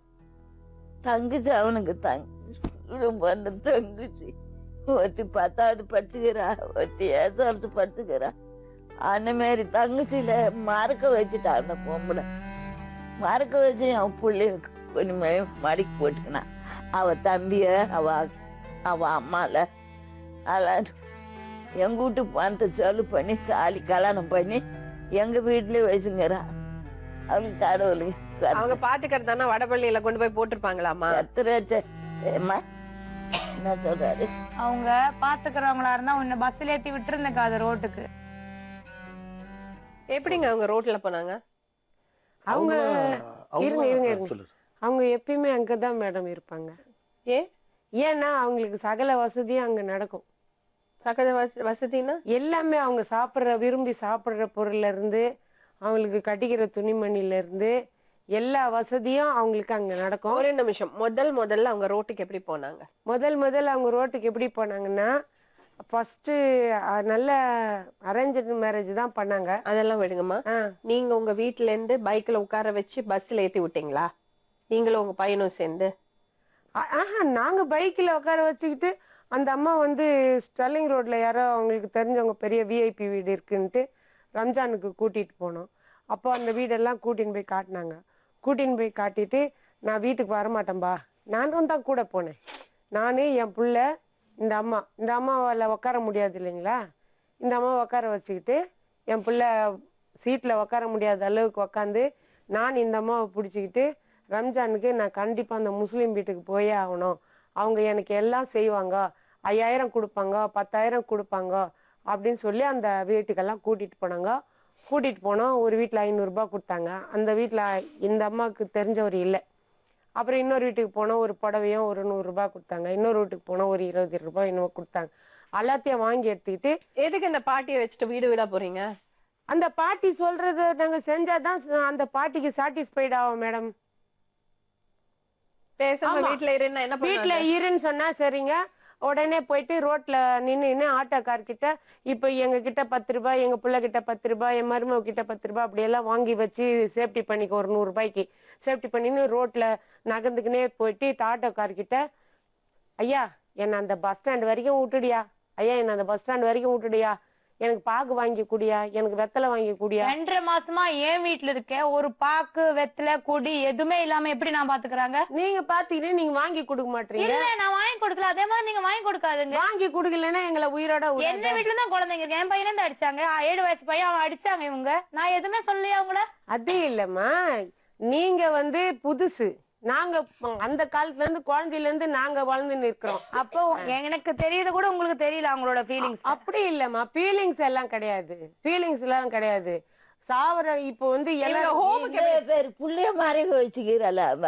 அவனுக்கு தங்குச்சு. ஒருத்தி 10வது படிச்சுக்கிறா, ஒருத்தி 7வது படிச்சுக்கிறா. அந்த மாரி தங்குச்சியில மறக்க வச்சுட்டா அந்த பொம்பளை. மறக்க வச்சு அவன் பிள்ளைய கொஞ்சம் மடிக்கு போட்டுக்கினான். அவ தம்பிய அவ அவன் அம்மால அதான் எங்க வீட்டு பணத்தை சொல்லு பண்ணி தாலி கல்யாணம் பண்ணி எங்க வீட்லயே வச்சுங்கிறான். அவளுக்கு கடவுளுக்கு அவங்க பாத்துக்கிறது தானே வடபள்ளியில கொண்டு போய் போட்டிருப்பாங்களாமா? என்ன சொல்றாரு? அவங்க பாத்துக்கிறவங்களா இருந்தா உன்னை பஸ்ல ஏத்தி விட்டுருந்தக்கா அது ரோட்டுக்கு. எப்படிங்க அவங்க ரோட்ல போனாங்க? அவங்க இருங்க இருங்க இருங்க சொல்லு. அவங்க எப்பயுமே அங்கதான் மேடம் இருப்பாங்க. ஏன்னா அவங்களுக்கு சகல வசதியும் அங்க நடக்கும். சகல வசதினா எல்லாமே அவங்க விரும்பி சாப்பிடுற பொருள்ல இருந்து அவங்களுக்கு கட்டிக்கிற துணிமணில இருந்து எல்லா வசதியும் அவங்களுக்கு அங்க நடக்கும். ஒரே நிமிஷம். முதல்ல அவங்க ரோட்டுக்கு எப்படி போனாங்க? முதல்ல அவங்க ரோட்டுக்கு எப்படி போனாங்கன்னா, ஃபர்ஸ்ட் நல்ல அரேஞ்ச் மேரேஜ் தான் பண்ணாங்க. அதெல்லாம் விடுங்கம்மா. நீங்க உங்க வீட்டுல இருந்து பைக்ல உட்கார வச்சு பஸ்ல ஏத்தி விட்டீங்களா? நீங்களும் உங்க பையனும் சேர்ந்து? நாங்க பைக்ல உட்கார வச்சுக்கிட்டு அந்த அம்மா வந்து ஸ்டெர்லிங் ரோட்ல யாரோ அவங்களுக்கு தெரிஞ்சவங்க பெரிய விஐபி வீடு இருக்குன்ட்டு ரம்ஜானுக்கு கூட்டிட்டு போனோம். அப்போ அந்த வீடெல்லாம் கூட்டின்னு போய் காட்டினாங்க. கூட்டின்னு போய் காட்டிட்டு நான் வீட்டுக்கு வரமாட்டேன்பா, நானும் தான் கூட போனேன். நானு என் பிள்ளை இந்த அம்மாவால் உட்கார முடியாது இல்லைங்களா, இந்த அம்மாவை உட்கார வச்சுக்கிட்டு என் பிள்ளை சீட்டில் உட்கார முடியாத அளவுக்கு உக்காந்து நான் இந்த அம்மாவை பிடிச்சிக்கிட்டு ரம்ஜானுக்கு நான் கண்டிப்பாக அந்த முஸ்லீம் வீட்டுக்கு போயே ஆகணும், அவங்க எனக்கு எல்லாம் செய்வாங்க, 5000 கொடுப்பாங்க, 10,000 கொடுப்பாங்க அப்படின்னு சொல்லி அந்த வீட்டுக்கெல்லாம் கூட்டிகிட்டு போனாங்க. கூட்டிகிட்டு போனோம். ஒரு வீட்டில் 500 ரூபாய் கொடுத்தாங்க. அந்த வீட்டில் இந்த அம்மாவுக்கு தெரிஞ்சவர் இல்லை. அப்புறம் இன்னொரு வீட்டுக்கு போனோம், ஒரு புடவையும் ஒரு 100 ரூபாய் கொடுத்தாங்க. இன்னொரு வீட்டுக்கு போனோம், ஒரு 20 ரூபாய் இன்னும் கொடுத்தாங்க. எல்லாத்தையும் வாங்கி எடுத்துக்கிட்டு எதுக்கு இந்த பாட்டியை வச்சுட்டு வீடு வீடா போறீங்க? அந்த பாட்டி சொல்றது நாங்க செஞ்சாதான் அந்த பாட்டிக்கு சாட்டிஸ்ஃபைட் ஆகும் மேடம். பேசாம வீட்டுல இருன்னா என்ன வீட்டுல இருன்னு சொன்னா சரிங்க, உடனே போயிட்டு ரோட்ல நின்று ஆட்டோக்கார்கிட்ட இப்ப எங்க கிட்ட 10 ரூபாய், எங்க பிள்ளை கிட்ட 10 ரூபாய், என் மருமக கிட்ட 10 ரூபாய் அப்படியெல்லாம் வாங்கி வச்சு சேஃப்டி பண்ணிக்க, ஒரு 100 ரூபாய்க்கு சேஃப்டி பண்ணின்னு ரோட்ல நகர்ந்துக்குனே போயிட்டு ஆட்டோக்கார்கிட்ட, ஐயா என்ன அந்த பஸ் ஸ்டாண்ட் வரைக்கும் விட்டுடியா, ஐயா என்ன அந்த பஸ் ஸ்டாண்ட் வரைக்கும் விட்டுடியா, எனக்கு பாக்கு வாங்கி குடியா, எனக்கு வெத்தலை வாங்கி குடியா. 2.5 மாசமா ஏன் வீட்டுல இருக்க, ஒரு பாக்கு வெத்தலை குடி எதுவுமே இல்லாம எப்படி நான் பாத்துக்கிறாங்க? நீங்க பாத்தீங்கன்னா நீங்க வாங்கி கொடுக்க மாட்டீங்க. இல்ல நான் வாங்கி கொடுக்கல, அதே மாதிரி நீங்க வாங்கி கொடுக்காதுங்க. வாங்கி கொடுக்கலன்னா எங்களை உயிரோட என்ன வீட்டுல தான் குழந்தைங்க இருக்கு. என் பையனே தான் அடிச்சாங்க, 7 வயசு பையன், அவன் அடிச்சாங்க இவங்க. நான் எதுவுமே சொல்லலையா அவங்கள? அது இல்லம்மா, நீங்க வந்து புதுசு, நாங்க அந்த காலத்துல இருந்து குழந்தையில இருந்து நாங்க வளர்ந்து நிற்கிறோம். அப்போ எனக்கு தெரியுது கூட உங்களுக்கு தெரியல அவங்களோட ஃபீலிங்ஸ். அப்படி இல்லம்மா, ஃபீலிங்ஸ் எல்லாம் கிடையாது, ஃபீலிங்ஸ் எல்லாம் கிடையாது. சாவர இப்போ வந்து ஹோமுக்கு பேர் புள்ளைய மாதிரி வச்சுக்கிறாள் அவ,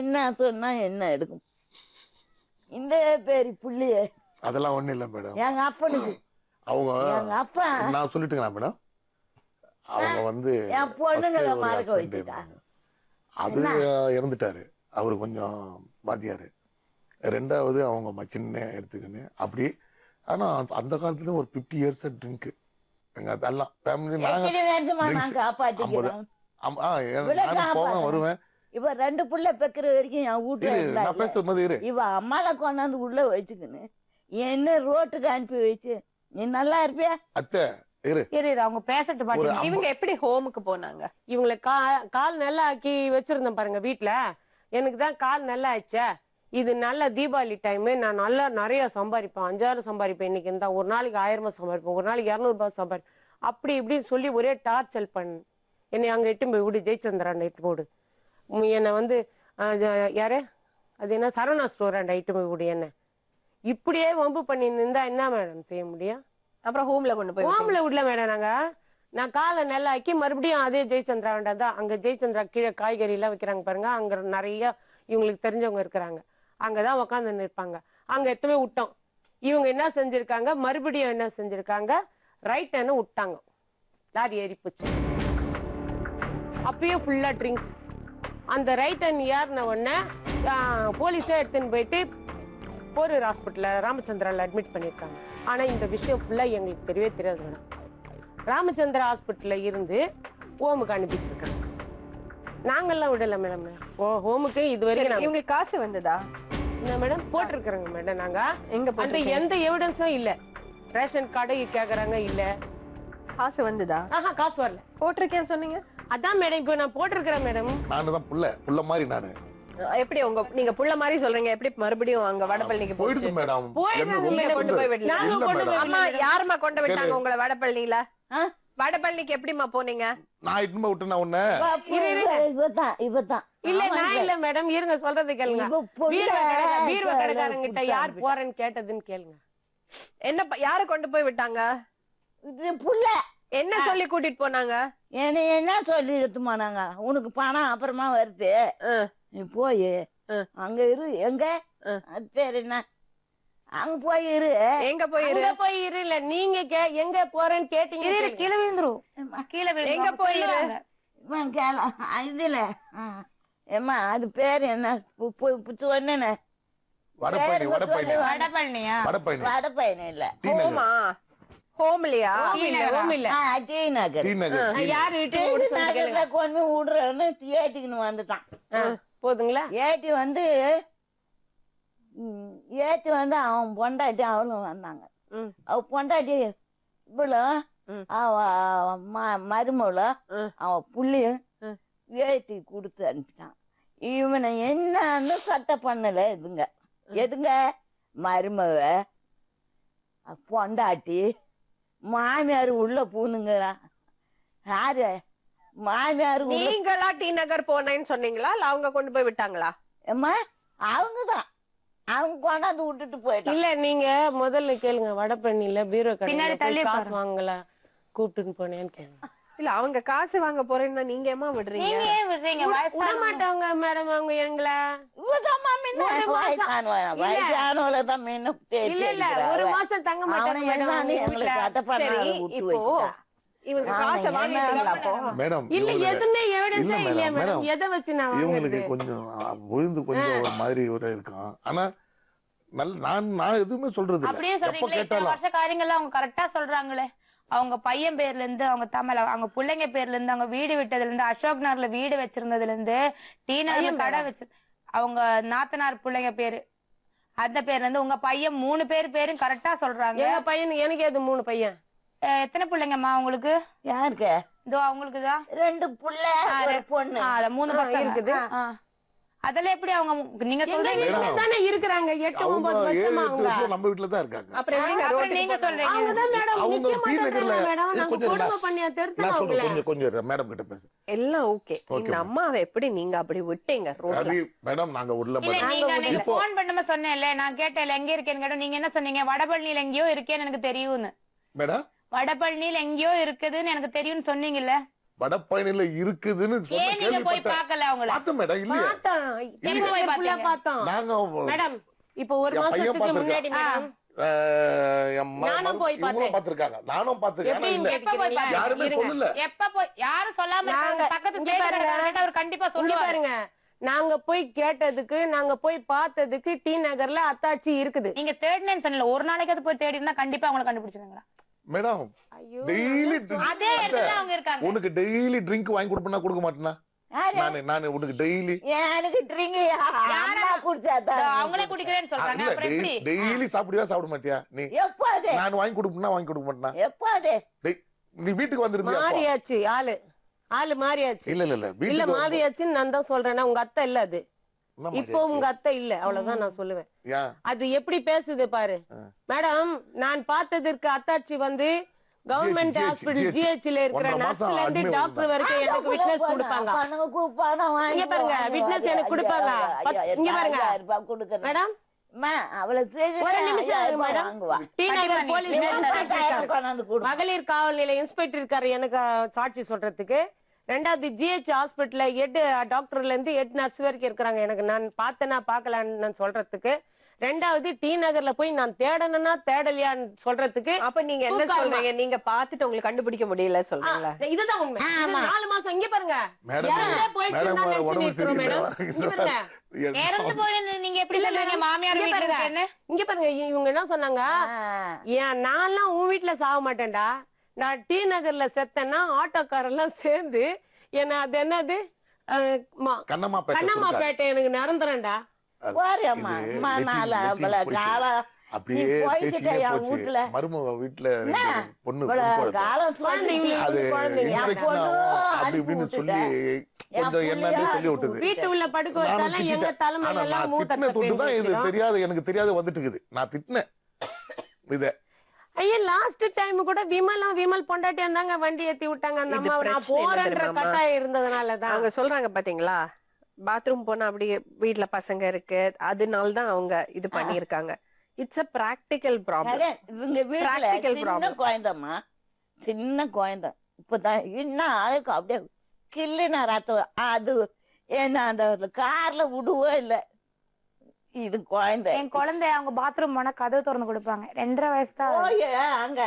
என்ன சொன்னா என்ன எடுக்கும் இந்த பேரு புள்ளைய? அதெல்லாம் ஒண்ணும் இல்ல மேடம். எங்க அப்பனுக்கு அவங்க எங்க அப்பா நான் சொல்லிட்டுங்களா மேடம், அவங்க வந்து என் பொண்ணுங்களை மறக்க வச்சுட்டா. அது இறந்துட்டாரு, அவரு கொஞ்சம் பாத்தியாரு. 2வது அவங்க சின்ன எடுத்துக்கின்னு அப்படி. ஆனா அந்த காலத்துல ஒரு 50 இயர்ஸ் ட்ரிங்க் எங்க அதெல்லாம் ஃபேமிலி. போவேன் வருவேன். இவ 2 புள்ள பெக்கிற வரைக்கும் என் வீட்டுல நான் பேசும்போது இவ அம்மால கொண்டாந்து உள்ள வச்சுக்கின்னு என்ன ரோட்டுக்கு அனுப்பி வச்சு நீ நல்லா இருப்பியா அத்தை இரு அவங்க பேசட்டு பாட்டி. இவங்க எப்படி ஹோமுக்கு போனாங்க? இவங்களை கால் நல்லா ஆக்கி வச்சிருந்தேன் பாருங்க வீட்டுல. எனக்கு தான் கால் நல்லா ஆச்சா, இது நல்ல தீபாவளி டைமு, நான் நல்லா நிறைய சம்பாதிப்பேன், 5000 சம்பாதிப்பேன், இன்னைக்கு இருந்தா ஒரு நாளைக்கு 1000 சம்பாதிப்பேன், ஒரு நாளைக்கு 200 ரூபாய் சம்பாதிப்பேன், அப்படி இப்படின்னு சொல்லி ஒரே டார்ச்சல் பண்ணு. என்னை அங்க இட்டு போய் விடு, ஜெயச்சந்திராண்ட இட்டு போடு, என்னை வந்து யாரு அது என்ன சரவணா ஸ்டோராண்ட இட்டு போய் விடு. என்ன இப்படியே வம்பு பண்ணி இருந்தா என்ன மேடம் செய்ய முடியும்? அப்புறம் ஹோம்ல கொண்டு போய் ஹோம்ல விடல மேடம். நான் காலை நல்லா ஆக்கி மறுபடியும் அதே ஜெயச்சந்திரா வேண்டாம், அங்க ஜெயச்சந்திரா கீழே காய்கறி எல்லாம் வைக்கிறாங்க பாருங்க, அங்க நிறைய இவங்களுக்கு தெரிஞ்சவங்க இருக்கிறாங்க, அங்கதான் உக்காந்து நிற்பாங்க. அங்க எத்தமே விட்டோம். இவங்க என்ன செஞ்சிருக்காங்க, மறுபடியும் என்ன செஞ்சிருக்காங்க, ரைட் ஹேண்ட் விட்டாங்க, லாரி ஏறி போச்சு. அப்பயே ஃபுல்லா ட்ரிங்க்ஸ். அந்த ரைட் ஹேண்ட் ஏறின உடனே போலீஸே எடுத்துன்னு போயிட்டு போரூர் ஹாஸ்பிட்டல்ல ராமச்சந்திரால அட்மிட் பண்ணியிருக்காங்க. ஆனா இந்த விஷயம் ஃபுல்லா எங்களுக்கு தெரியவே தெரியாது மேடம். ராமச்சந்திரா ஹாஸ்பிட்டல்ல இருந்து ஹோமுக்கு அனுப்பிட்டு இருக்காங்க. நாங்கெல்லாம் விடல மேடம். ஹோமுக்கு இது வரைக்கும் இவங்களுக்கு காசு வந்ததா? என்ன மேடம் போட்டிருக்கிறோங்க மேடம். நாங்க எங்க அந்த எந்த எவிடன்ஸும் இல்ல. ரேஷன் கார்டு கேக்குறாங்க, இல்ல. காசு வந்ததா? காசு வரல. போட்டிருக்கேன் சொன்னீங்க. அதான் மேடம் இப்போ நான் போட்டிருக்கிறேன் மேடம். நானுதான் புள்ள மாதிரி நானு எப்படி நீங்க புள்ள மாதிரி சொல்றீங்க, எப்படி மறுபடியும் அங்க வடபழனிக்கு போயிடுது போயிடுச்சு? மேடம். நீங்க கொண்டு போய் விடல. நாங்க கொண்டு போய் அம்மா யாரும்மா கொண்டு விட்டாங்க உங்களை வடபழனில? ஆ? வடபழனிக்கு எப்படிமா போனீங்க? நான் இட்டுமா விட்டுனா உன்ன இவதான் இல்ல நான் இல்ல மேடம், இருங்க சொல்றது கேளுங்க. பீர்வா கடைக்காரங்கிட்ட யார் போறேன்னு கேட்டதுன்னு கேளுங்க. என்ன யாரு கொண்டு போய் விட்டாங்க? இது புள்ள என்ன சொல்லி கூட்டிட்டு போனாங்க? என்ன சொல்லி எடுத்துமானாங்க, உனக்கு பணம் அப்புறமா வருது, நீ போய் அங்க இரு. எங்க அது பேர் என்ன, அங்க போய் இரு. எங்க போய் இரு? அங்க போய் இரு இல்ல, நீங்க எங்க போறேன்னு கேட்டீங்க. கீழே விழுந்துரும், கீழே விழுந்து எங்க போய் இரு? இதுல ஏமா அது பேர் என்ன, சொன்னேன்னு வடபழனி வடபழனியா? வடபழனி இல்ல, ஹோமா? ஹோம்லயா? ஹோம் இல்ல, டி நகர். டி நகர். யாரு வீட்டு டி நகர்ல கொண்டு விடுறேன்னு ஏத்திக்கின்னு வந்துட்டான். போதுங்களா? ஏத்தி வந்து அவன் பொண்டாட்டி அவளும் வந்தாங்க. அவ பொண்டாட்டி இவளும் அவ மருமகளும் அவ புள்ளியும் ஏத்தி கொடுத்து அனுப்பிட்டான். இவனை என்னன்னு சட்டை பண்ணல எதுங்க மருமக பொண்டாட்டி மாமியார் உள்ள பூந்துங்கிறா. யாரு மாமியார்? நீங்களா டி நகர் போனேன்னு சொன்னீங்களா இல்ல அவங்க கொண்டு போய் விட்டாங்களா? அம்மா அவங்கதான், அவங்க கொண்டாந்து விட்டுட்டு போயிட்டான். இல்ல நீங்க முதல்ல கேளுங்க, வடபழனில பீரோ பின்னாடி கடையில தள்ளி போய் காசு வாங்கல கூப்பிட்டுன்னு போனேன்னு கேளுங்க. இல்ல அவங்க காசு வாங்க போறேன்னா நீங்க ஏமா விடுறீங்க? நீங்க ஏன் விடுறீங்க? விட மாட்டவங்க மேடம் அவங்க எங்களை. இவதான் மாமின்னா வயசானவள தான் மீன் இல்ல இல்ல ஒரு மாசம் தங்க மாட்டாங்க மேடம் அவங்க வீட்டுல. சரி இப்போ இவங்க காசை வாங்கிட்டீங்களா அப்போ? மேடம் இல்ல எதுவுமே எவிடன்ஸே இல்ல இல்லையா மேடம், மேடம்? எதை வச்சு நான் இவங்களுக்கு வாங்குறது? கொஞ்சம் விழுந்து கொஞ்சம் ஒரு மாதிரி ஒரு இருக்கும். ஆனா நான் எதுவுமே சொல்றது இல்ல. அப்படியே எப்ப சொல்றீங்களே, இத்தனை கேட்டாலும் வருஷ காரியங்கள்லாம் அவங்க கரெக்டா சொல்றாங்களே. அவங்க பையன் பேர்ல இருந்து, அவங்க தமிழ், அவங்க பிள்ளைங்க பேர்ல இருந்து, அவங்க வீடு விட்டதுல இருந்து, அசோக் நகர்ல வீடு வச்சிருந்ததுல இருந்து, டி நகர்ல கடை வச்சு, அவங்க நாத்தனார் பிள்ளைங்க பேரு அந்த பேர்ல இருந்து உங்க பையன் 3 பேரும் கரெக்டா சொல்றாங்க. எங்க பையனுக்கு எனக்கு எது 3 பையன்? எத்தனை பிள்ளைங்கம்மா உங்களுக்கு? யாருக்கு? இதோ அவங்களுக்குதான் 2 புள்ள ஒரு பொண்ணு. 3 பசங்க இருக்குது. அதெல்லாம் எப்படி அவங்க நீங்க சொல்றீங்க? வீட்டுல தானே இருக்கிறாங்க 8-9 வருஷமா அவங்க. நம்ம வீட்டுல தான் இருக்காங்க. அப்புறம் நீங்க அப்புறம் நீங்க சொல்றீங்க அவங்கதான் மேடம் அவங்க நிக்க டி நகர்ல மாட்டாங்க மேடம். நாங்க கொஞ்சம் கொடுமை பண்ணியா தெரிஞ்சு நான் அவங்கள. சொல்றேன், கொஞ்சம் மேடம் கிட்ட பேசு. எல்லாம் ஓகே. இந்த அம்மாவை எப்படி நீங்க அப்படி விட்டீங்க ரோட்ல? அது மேடம் நாங்க உள்ள இல்ல மேடம் நீங்க அன்னைக்கு இப்போ போன் பண்ணும்போது சொன்னேன்ல, நான் கேட்டேன் எங்க இருக்கேன்னு கேட்டோம். நீங்க என்ன சொன்னீங்க? வடபழனியில எங்கேயோ இருக்கேன்னு எனக்கு தெரியும்னு. மேடம் வடபழனியில எங்கேயோ இருக்குதுன்னு எனக்கு தெரியும்னு சொன்னீங்கல்ல. வடபழனில இருக்குதுன்னு சொன்ன ஏன் நீங்க போய் கேள்விப்பட்டேன். பார்க்கல அவங்கள? பார்த்தோம் மேடம், இல்லையா? பார்த்தோம். எப்ப போய் புள்ள பார்த்தீங்க? பார்த்தோம் நாங்க மேடம். இப்போ ஒரு என் பையன் மாசத்துக்கு பார்த்திருக்கான். முன்னாடி மேடம் நானும் போய் பார்த்தேன். பாத்துருக்காங்க, நானும் பாத்துருக்கேன். எப்படி இல்ல எப்ப போய் பார்த்தீங்க? யாருமே இருங்க. சொல்லல. எப்ப போய் யாரும் சொல்லாம இருக்காங்க? நாங்க- பக்கத்து இங்க ஸ்டேட் பாருங்க. கேட்டா அவர் கண்டிப்பா இங்க சொல்லுவாரு. பாருங்க, நாங்க போய் கேட்டதுக்கு நாங்க போய் பார்த்ததுக்கு டி நகர்ல அத்தாட்சி இருக்குது. நீங்க தேடினேன்னு சொன்னல, ஒரு நாளைக்கு அது போய் தேடி இருந்தா கண்டிப்பா அவங்களை கண்டுபிடிச்சிருங்களா? மேடம் ஐயோ டெய்லி அதே இடத்துல அவங்க இருக்காங்க. உனக்கு டெய்லி ட்ரிங்க் வாங்கி கொடுப்பேனா கொடுக்க மாட்டேனா? நானு உனக்கு டெய்லி எனக்கு ட்ரிங்க் யாரா குடிச்சாதா? இதோ அவங்களே குடிக்கிறேன்னு சொல்றாங்க. இல்ல அப்புறம் எப்படி? டெய்லி சாப்பிடுவியா சாப்பிட மாட்டியா நீ? எப்போது நான் வாங்கி கொடுப்பேனா வாங்கி கொடுக்க மாட்டேனா? எப்போது நீ வீட்டுக்கு வந்திருந்தியா அப்போ? மாறியாச்சு ஆளு மாறியாச்சு. இல்ல இல்ல வீட்டுக்கு மாறியாச்சுன்னு நான் தான் சொல்றேன்னா உங்க அத்தை இல்ல அது. என்ன இப்போ மாறியாச்சு? உங்க அத்தை இல்ல, அவ்வளவுதான் நான் சொல்லுவேன். ஏன்? அது எப்படி பேசுது பாரு மேடம். நான் பார்த்ததற்கு அத்தாட்சி வந்து கவர்மெண்ட் GH, ஹாஸ்பிடல் ஜிஹெச்ல இருக்கிற ஒன்றரை மாசம் நர்ஸ்ல இருந்து admit டாக்டர் வரைக்கும் எனக்கு விட்னஸ் கொடுப்பாங்க. இங்க பாருங்க, witness எனக்கு கொடுப்பாங்க. இங்க பாருங்க மேடம். ஒரு நிமிஷம் மேடம். டி நகர் போலீஸ் மகளிர் காவல் நிலைய இன்ஸ்பெக்டர் இருக்காரு எனக்கு சாட்சி சொல்றதுக்கு. 2வது ஜிஹெச் ஹாஸ்பிட்டல்ல ஹெட் டாக்டர்ல இருந்து ஹெட் நர்ஸ் வரைக்கும் இருக்கிறாங்க எனக்கு. நான் பார்த்தேனா பார்க்கலான்னு நான் சொல்றதுக்கு. 2வது டி நகர்ல போய் நான் தேடணும்னா தேடலையான்னு சொல்றதுக்கு. அப்ப நீங்க என்ன சொல்றீங்க? நீங்க பாத்துட்டு உங்களுக்கு கண்டுபிடிக்க முடியல சொல்றீங்களா? இதுதான் உண்மை. இது 4 மாசம் இங்க பாருங்க. மேடம் இறந்தே போயிடுச்சுன்னு தான் மேடம் உடம்பு நினைச்சுட்டு இருக்கிறோம் மேடம். இங்க பாருங்க. இறந்து போன நீங்க எப்படி சொல்லுவீங்க? மாமியார் இங்க வீட்டுல பாருங்க. இருக்கேன்னு. இங்க பாருங்க, இவங்க என்ன சொன்னாங்க? ஏன் நான்லாம் உன் வீட்டுல சாக மாட்டேன்டா. நான் டி நகர்ல செத்தேன்னா ஆட்டோக்காரெல்லாம் சேர்ந்து என்ன அது என்னது கண்ணம்மாப்பேட்டை எனக்கு நிரந்தரம்டா. அப்படியே மருமக வீட்டுல பொண்ணு அது இன்ஃபெக்ஷன் அப்படி இப்படின்னு சொல்லி கொஞ்சம் என்னன்னு சொல்லி விட்டுது. வீட்டு உள்ள படுக்க நானும் வச்சாலும் எங்க திட்டிட்டேன். தலைமை ஆனா எல்லாம் நான் மூத்த திட்டின தொட்டு தான் இது தெரியாது, எனக்கு தெரியாது வந்துட்டு இருக்குது. நான் திட்டினேன் இத. ஐயா லாஸ்ட் டைம் கூட விமல் பொண்டாட்டி இருந்தாங்க, வண்டி ஏத்தி விட்டாங்க அந்த இது அம்மா. நான் பிரச்சனை என்ன போறேன்ற தெரியுமாம்மா? கட்டாயம் இருந்ததுனாலதான். அவங்க சொல்றாங்க பாத்தீங்களா, பாத்ரூம் போனா அப்படியே வீட்ல பசங்க இருக்கு, அதனாலதான் அவங்க இது பண்ணிருக்காங்க. It's a practical problem. அதே, இவங்க வீட்டுல Practical சின்ன problem. குழந்தைம்மா, சின்ன குழந்தை இப்பதான் இன்னும் அதுக்கு அப்படியே கிள்ளின ரத்தம். அது ஏன்னா அந்த கார்ல விடுவோ இல்ல, இது குழந்தை. என் குழந்தை அவங்க பாத்ரூம் போனா கதவு திறந்து கொடுப்பாங்க. 2.5 வயசு தான். போய் அங்க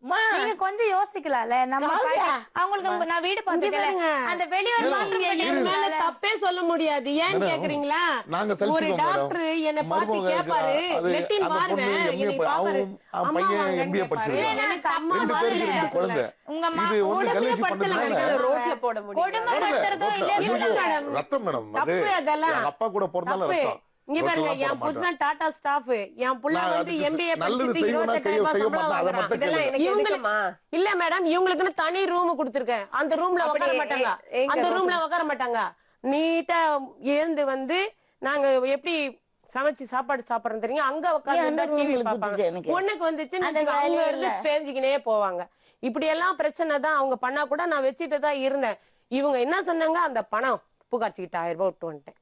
அம்மா, நீங்க கொஞ்சம் யோசிக்கலாம்ல. நம்ம காவியா. அவங்களுக்கு நான் வீடு பார்த்துட்டேன். அந்த வெளியூர் நீங்க என் மேல தப்பே சொல்ல முடியாது. ஏன்னு மேடம், கேக்குறீங்களா, நாங்க ஒரு சலிச்சுக்கோம் மேடம். டாக்டர் என்ன பார்த்து மருமக கேப்பாரு, அது லெட்டின் அந்த பாருங்க, பொண்ணு என்னை MBA பாப்பாரு. அவன் பையன் MBA படிச்சிருக்கான். எனக்கு அம்மா 2 பேருக்கு 2 குழந்தை. உங்க இது வந்து கலேஜ் கொடுமைப்படுத்தல பண்றதுனால வேண்டாம். ரோட்ல போட முடியும். கொடுமைப்படுத்துறதோ இல்ல. மேடம். ரத்தம் மேடம் அது. தப்பு அதெல்லாம். எங்க அப்பா கூட பிறந்தாலும் தப்பு. ரத்தம். இங்க பாருங்க, ரோட்ல என் போட புருஷன் டாடா ஸ்டாஃப், என் புள்ள நான் வந்து அதுக்கு MBA நல்லது படிச்சிட்டு செய்வேனா 28,000 செய்ய சம்பளம் மாட்டேன், அதை வாங்குறான். மட்டும் இதெல்லாம் கேளு. எனக்கு இவங்களுக்கு- எதுக்குமா? இல்ல மேடம், இவங்களுக்குன்னு தனி ரூம் கொடுத்திருக்கேன். அந்த ரூம்ல அப்படி உட்கார மாட்டாங்க, எங்க அந்த room? ரூம்ல உட்கார மாட்டாங்க. நீட்டா எழுந்து வந்து நாங்க எப்படி சமைச்சு சாப்பாடு சாப்பிடுறோம் தெரியுங்க, அங்க ஏன் உட்கார்ந்து அந்த டிவி room ல பாப்பாங்க. கூட்டிட்டு எனக்கு? பொண்ணுக்கு வந்துச்சுன்னு அந்த வச்சுக்கோ, அவங்க வேலையே இருந்து இல்ல. பேஞ்சுக்கினே போவாங்க. இப்படி எல்லாம் பிரச்சனை தான் அவங்க பண்ணா கூட நான் வச்சுட்டு தான் இருந்தேன். இவங்க என்ன சொன்னாங்க, அந்த பணம் உப்பு காய்ச்சிக்கிட்ட 1000 ரூபாய் விட்டு வந்துட்டேன்,